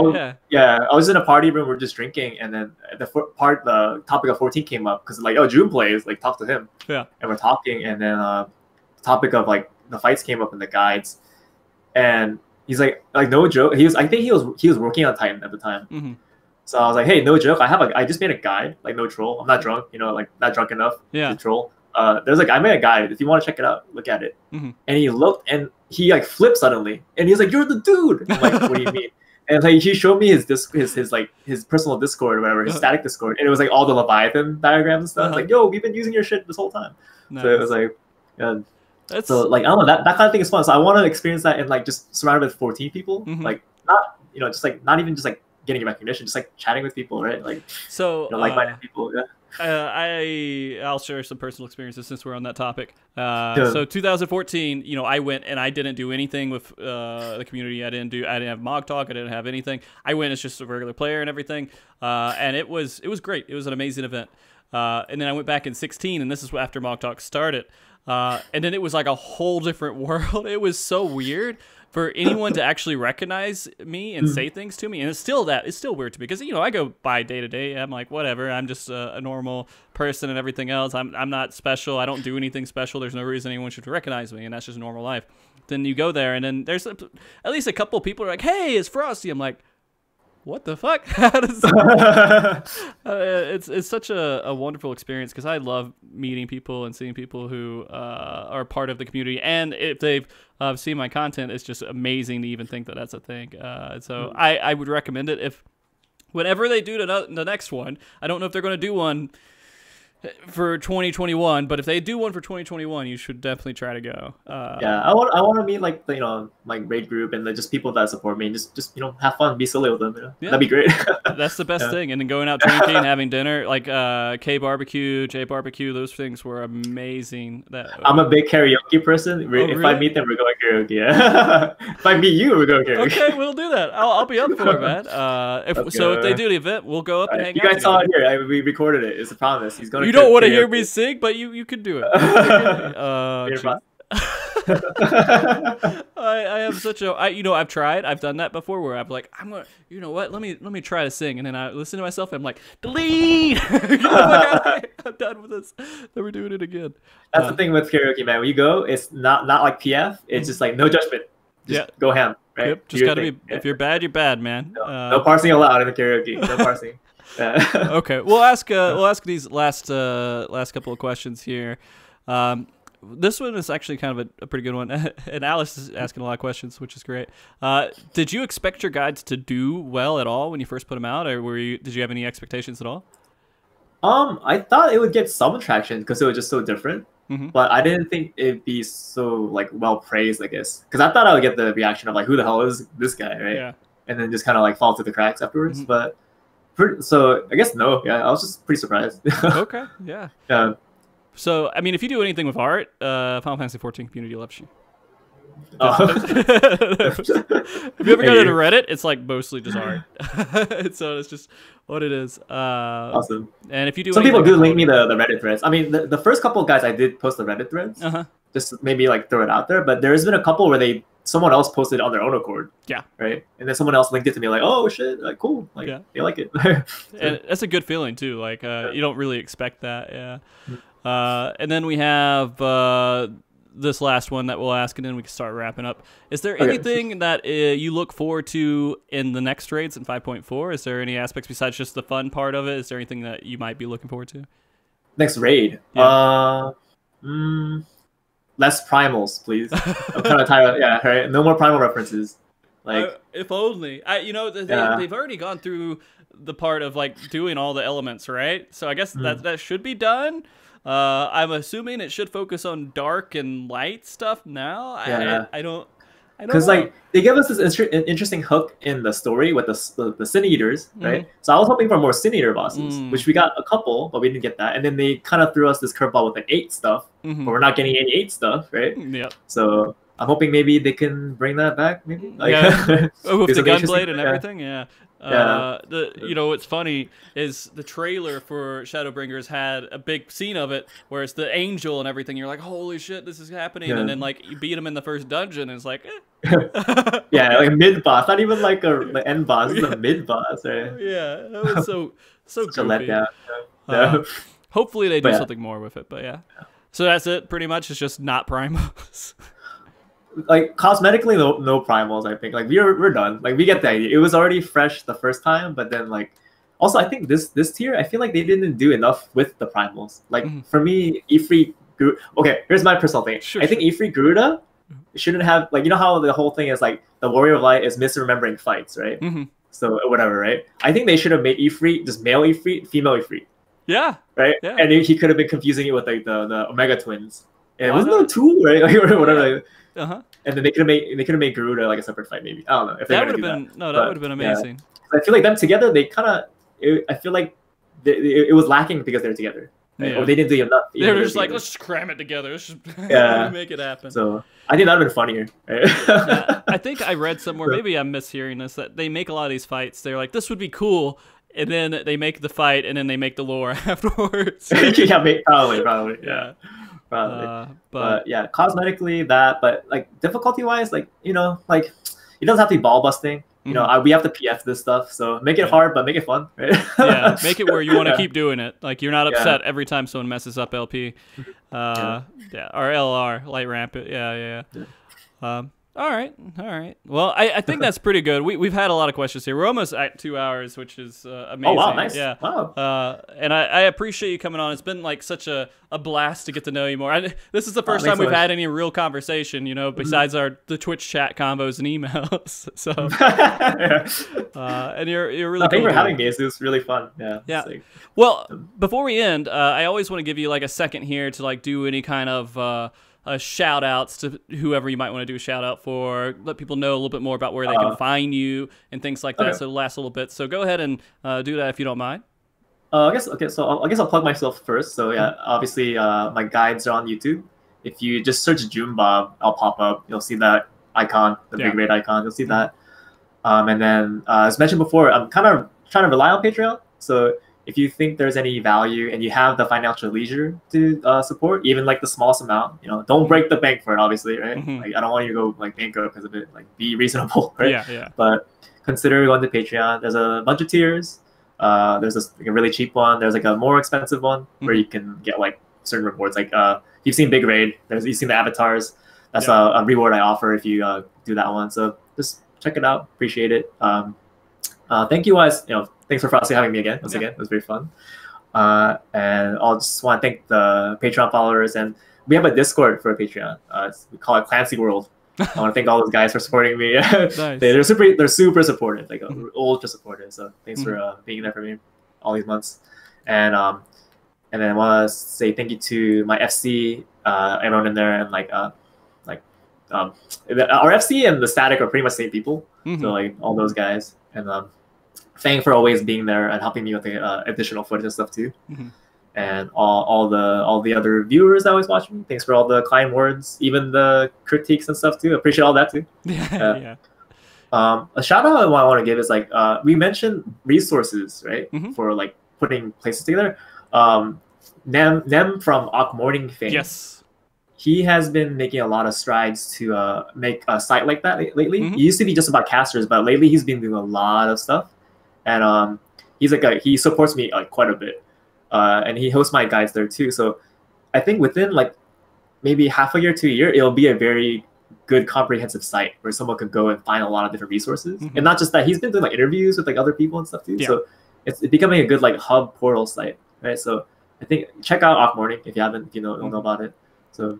was in a party room. We're just drinking, and then the topic of 14 came up because June plays. Talk to him. Yeah. And we're talking, and then the topic of the fights came up in the guides, and he's like no joke. I think he was working on Titan at the time. Mm-hmm. So I was like, hey, no joke. I just made a guide, no troll. I'm not drunk, not drunk enough to troll. I made a guide. If you want to check it out, look at it. Mm-hmm. And he looked and he flipped suddenly, and he's like, you're the dude. I'm like, what do you mean? And he showed me his personal Discord or whatever, his static Discord, and it was all the Leviathan diagrams and stuff. It's yo, we've been using your shit this whole time. Nice. So it was yeah. So I don't know, that kind of thing is fun. So I want to experience that and just surrounded with 14 people, mm-hmm. Not not even just getting recognition, just chatting with people, right? Like-minded people. Yeah. I'll share some personal experiences since we're on that topic. So 2014, I went and I didn't do anything with the community. I didn't have MogTalk. I didn't have anything. I went as just a regular player and everything. And it was great. It was an amazing event. And then I went back in 16, and this is after MogTalk started. And then it was a whole different world. It was so weird for anyone to actually recognize me and say things to me. And it's still weird to me because, I go by day to day. I'm like, whatever. I'm just a normal person and everything else. I'm not special. I don't do anything special. There's no reason anyone should recognize me. And that's just normal life. Then you go there, and then there's at least a couple of people are like, hey, it's Frosty. I'm like, what the fuck? It's such a wonderful experience because I love meeting people and seeing people who are part of the community. And if they've seen my content, it's just amazing to even think that that's a thing. So I would recommend it whenever they do the next one. I don't know if they're going to do one for 2021, but if they do one for 2021, you should definitely try to go. I want to meet my raid group and just people that support me and just have fun, be silly with them. Yeah. That'd be great. That's the best thing. And then going out drinking, having dinner, K barbecue, J barbecue, those things were amazing. I'm a big karaoke person. If really? I meet them, we're going karaoke. Yeah. If I meet you, we're going karaoke. Okay, we'll do that. I'll be up for it, man. If they do the event, we'll go up and hang out. You guys saw it here. We recorded it. It's a promise. He's going. You don't want to hear me sing, but you can do it. I have such a I've tried. I've done that before where I'm like, I'm gonna, let me try to sing, and then I listen to myself and I'm like, delete. I'm done with this. Never doing it again. That's the thing with karaoke, man. When you go, it's not like PF. It's just no judgment. Just go ham, right? Yep. Just gotta be. If you're bad, you're bad, man. No parsing allowed in the karaoke. No parsing. Okay, we'll ask these last couple of questions here. This one is actually kind of a pretty good one, and Alice is asking a lot of questions, which is great. Did you expect your guides to do well at all when you first put them out, or did you have any expectations at all? I thought it would get some traction because it was just so different, but I didn't think it'd be so like well praised, I guess, because I thought I would get the reaction of like, who the hell is this guy, right? Yeah. And then just kind of like fall through the cracks afterwards. But so I guess no, yeah, I was just pretty surprised. Okay, yeah. Yeah. So I mean, if you do anything with art, Final Fantasy XIV community loves you. If you ever go to Reddit, it's like mostly just art. So it's just what it is. Awesome. And if you do, some people do link me the Reddit threads. I mean, the first couple of guys I did post the Reddit threads, just maybe like throw it out there. But there's been a couple where someone else posted on their own accord. Yeah. Right. And then someone else linked it to me like, oh shit, like cool, like they like it. And that's a good feeling too. Like you don't really expect that. Yeah. And then we have this last one that we'll ask, and then we can start wrapping up. Is there anything that you look forward to in the next raids in 5.4? Is there any aspects besides just the fun part of it? Is there anything that you might be looking forward to? Next raid? Yeah. Less primals, please. I'm kind of tired. Yeah, right. No more primal references. Like, if only. They've already gone through the part of like doing all the elements, right? So I guess that should be done. I'm assuming it should focus on dark and light stuff now. Yeah. I don't because like they give us this interesting hook in the story with the Sin Eaters, right? So I was hoping for more Sin Eater bosses, which we got a couple, but we didn't get that. And then they kind of threw us this curveball with like 8 stuff, but we're not getting any 8 stuff, right? Yeah. So I'm hoping maybe they can bring that back, maybe. Like, with the gunblade and everything, yeah. What's funny is the trailer for Shadowbringers had a big scene of it where it's the angel and everything. You're like, holy shit, this is happening. And then like you beat him in the first dungeon and it's like, yeah, like a mid boss, not even like the end boss, it's a mid boss, right? Yeah, that was so goofy. Letdown. Hopefully they do something more with it, but yeah. So that's it, pretty much. It's just not primals. Like cosmetically, no primals. I think like we're done. Like we get the idea. It was already fresh the first time, but then like also I think this tier I feel like they didn't do enough with the primals. Like for me, Ifrit grew. Okay, here's my personal thing. I think Ifrit Garuda shouldn't have like how the whole thing is like the Warrior of Light is misremembering fights, right? So whatever, right? I think they should have made Ifrit just male Ifrit, female Ifrit. Yeah. Right. Yeah. And he could have been confusing it with like the Omega twins. And it was no tool, right? Like whatever. Yeah. And then they could have made Garuda like a separate fight, maybe. I don't know if that would have been that would have been amazing. Yeah. I feel like them together, they kind of. I feel like it was lacking because they're together, right? Or they didn't do enough. They were just like, let's just cram it together. Let's just make it happen. So I think that'd have been funnier. Right? I think I read somewhere, maybe I'm mishearing this, that they make a lot of these fights. They're like, this would be cool. And then they make the fight, and then they make the lore afterwards. Yeah, probably. Yeah. Probably. But yeah, cosmetically but like difficulty wise, like like it doesn't have to be ball busting. We have to PF this stuff, so make it hard, but make it fun, right? Yeah, make it where you want to keep doing it. Like you're not upset every time someone messes up LP. Or LR, light ramp. Yeah. All right. Well, I think that's pretty good. We've had a lot of questions here. We're almost at 2 hours, which is amazing. Oh, wow, nice. Yeah. Wow. And I appreciate you coming on. It's been like such a blast to get to know you more. This is the first time we've had any real conversation, besides the Twitch chat combos and emails. So, and you're really cool. Thank you for having me. It was really fun. Yeah. Yeah. Well, before we end, I always want to give you like a second here to like do any kind of shout outs to whoever you might want to do a shout out for, let people know a little bit more about where they can find you and things like that. So it'll last a little bit. So go ahead and do that if you don't mind. I guess I'll plug myself first. So yeah, obviously my guides are on YouTube. If you just search Joonbob, I'll pop up. You'll see that icon, the big red icon. You'll see that. And then as mentioned before, I'm kind of trying to rely on Patreon. So if you think there's any value and you have the financial leisure to support, even like the smallest amount, don't break the bank for it, obviously, right? Like I don't want you to go like bankrupt because of it. Like be reasonable, right? Yeah. But consider going to Patreon. There's a bunch of tiers. There's a really cheap one. There's like a more expensive one where you can get like certain rewards. Like you've seen Big Raid. You've seen the avatars. That's a reward I offer if you do that one. So just check it out. Appreciate it. Thank you guys. thanks for Frosty having me again. Once again, it was very fun. And I'll just want to thank the Patreon followers, and we have a Discord for Patreon. We call it Clancy World. I want to thank all those guys for supporting me. Nice. They're super supportive, like ultra supportive. So thanks for being there for me all these months. And then I want to say thank you to my FC, everyone in there, and our FC and the Static are pretty much the same people. So like all those guys, and Fang for always being there and helping me with the additional footage and stuff too. And all the other viewers that was watching. Thanks for all the kind words, even the critiques and stuff too. Appreciate all that too. Yeah. A shout out I want to give is like we mentioned resources, right? For like putting places together. Nem from Awk Morning fame. Yes. He has been making a lot of strides to make a site like that lately. It used to be just about casters, but lately he's been doing a lot of stuff. And he supports me quite a bit. And he hosts my guides there too. So I think within like maybe half a year to a year, it'll be a very good comprehensive site where someone could go and find a lot of different resources. And not just that, he's been doing like interviews with like other people and stuff too. Yeah. So it's becoming a good like hub portal site, right? So I think check out Awk Morning if you haven't, if you don't know about it. So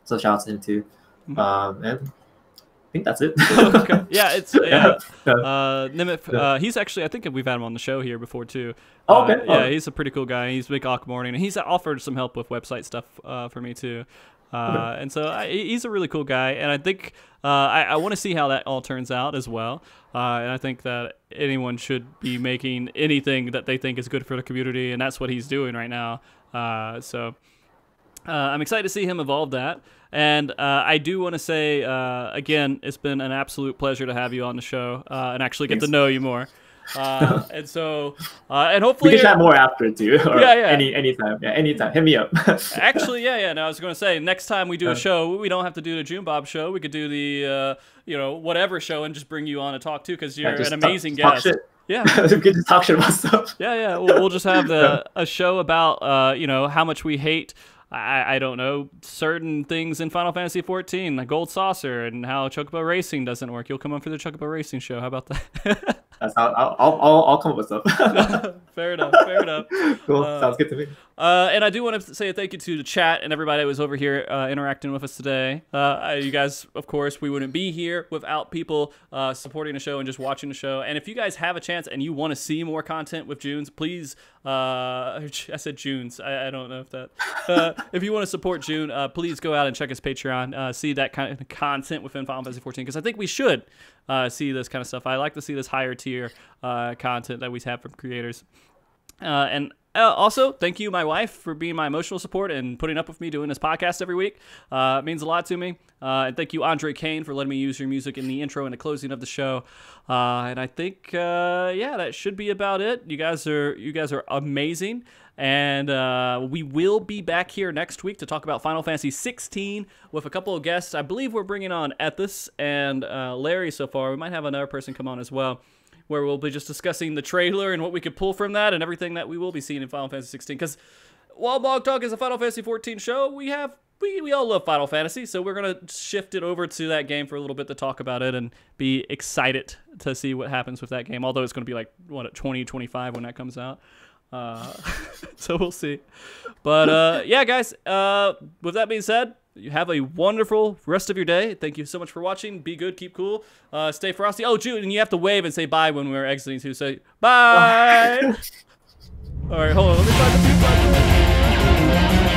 shout out to him too. And I think that's it. Okay. Yeah, it's Nimit. He's actually, I think we've had him on the show here before too. Okay. Yeah, he's a pretty cool guy. He's big Awk Morning, and he's offered some help with website stuff for me too. And so he's a really cool guy, and I think I want to see how that all turns out as well. And I think that anyone should be making anything that they think is good for the community, and that's what he's doing right now. So I'm excited to see him evolve that. And I do want to say, again, it's been an absolute pleasure to have you on the show and actually get to know you more. And so, and hopefully we can chat more after too. Or yeah. Anytime. Yeah, anytime. Hit me up. Actually, yeah. No, I was going to say next time we do a show, we don't have to do the Joonbob show. We could do the whatever show and just bring you on to talk too, because you're an amazing guest. Talk shit. Yeah, we can just talk shit about stuff. Yeah. We'll just have a show about how much we hate. I don't know, certain things in Final Fantasy XIV, like Gold Saucer, and how Chocobo Racing doesn't work. You'll come on for the Chocobo Racing show. How about that? That's how I'll come up with stuff. Fair enough. Cool. Sounds good to me. And I do want to say a thank you to the chat and everybody that was over here interacting with us today. You guys, of course, we wouldn't be here without people supporting the show and just watching the show. And if you guys have a chance and you want to see more content with Junes, please, I said Junes. I don't know if that... if you want to support June, please go out and check his Patreon. See that kind of content within Final Fantasy XIV, because I think we should see this kind of stuff. I like to see this higher tier content that we have from creators. And also, thank you, my wife, for being my emotional support and putting up with me doing this podcast every week. It means a lot to me. And thank you, Andre Kane, for letting me use your music in the intro and the closing of the show. And I think, that should be about it. You guys are amazing. And we will be back here next week to talk about Final Fantasy XVI with a couple of guests. I believe we're bringing on Ethis and Larry so far. We might have another person come on as well, where we'll be just discussing the trailer and what we could pull from that and everything that we will be seeing in Final Fantasy XVI. Because while MogTalk is a Final Fantasy XIV show, we all love Final Fantasy, so we're going to shift it over to that game for a little bit to talk about it and be excited to see what happens with that game, although it's going to be like, 2025 when that comes out. So we'll see. But guys, with that being said, you have a wonderful rest of your day. Thank you so much for watching. Be good, keep cool, stay frosty. Oh, June, and you have to wave and say bye when we're exiting too. Say bye. All right, hold on. Let me find the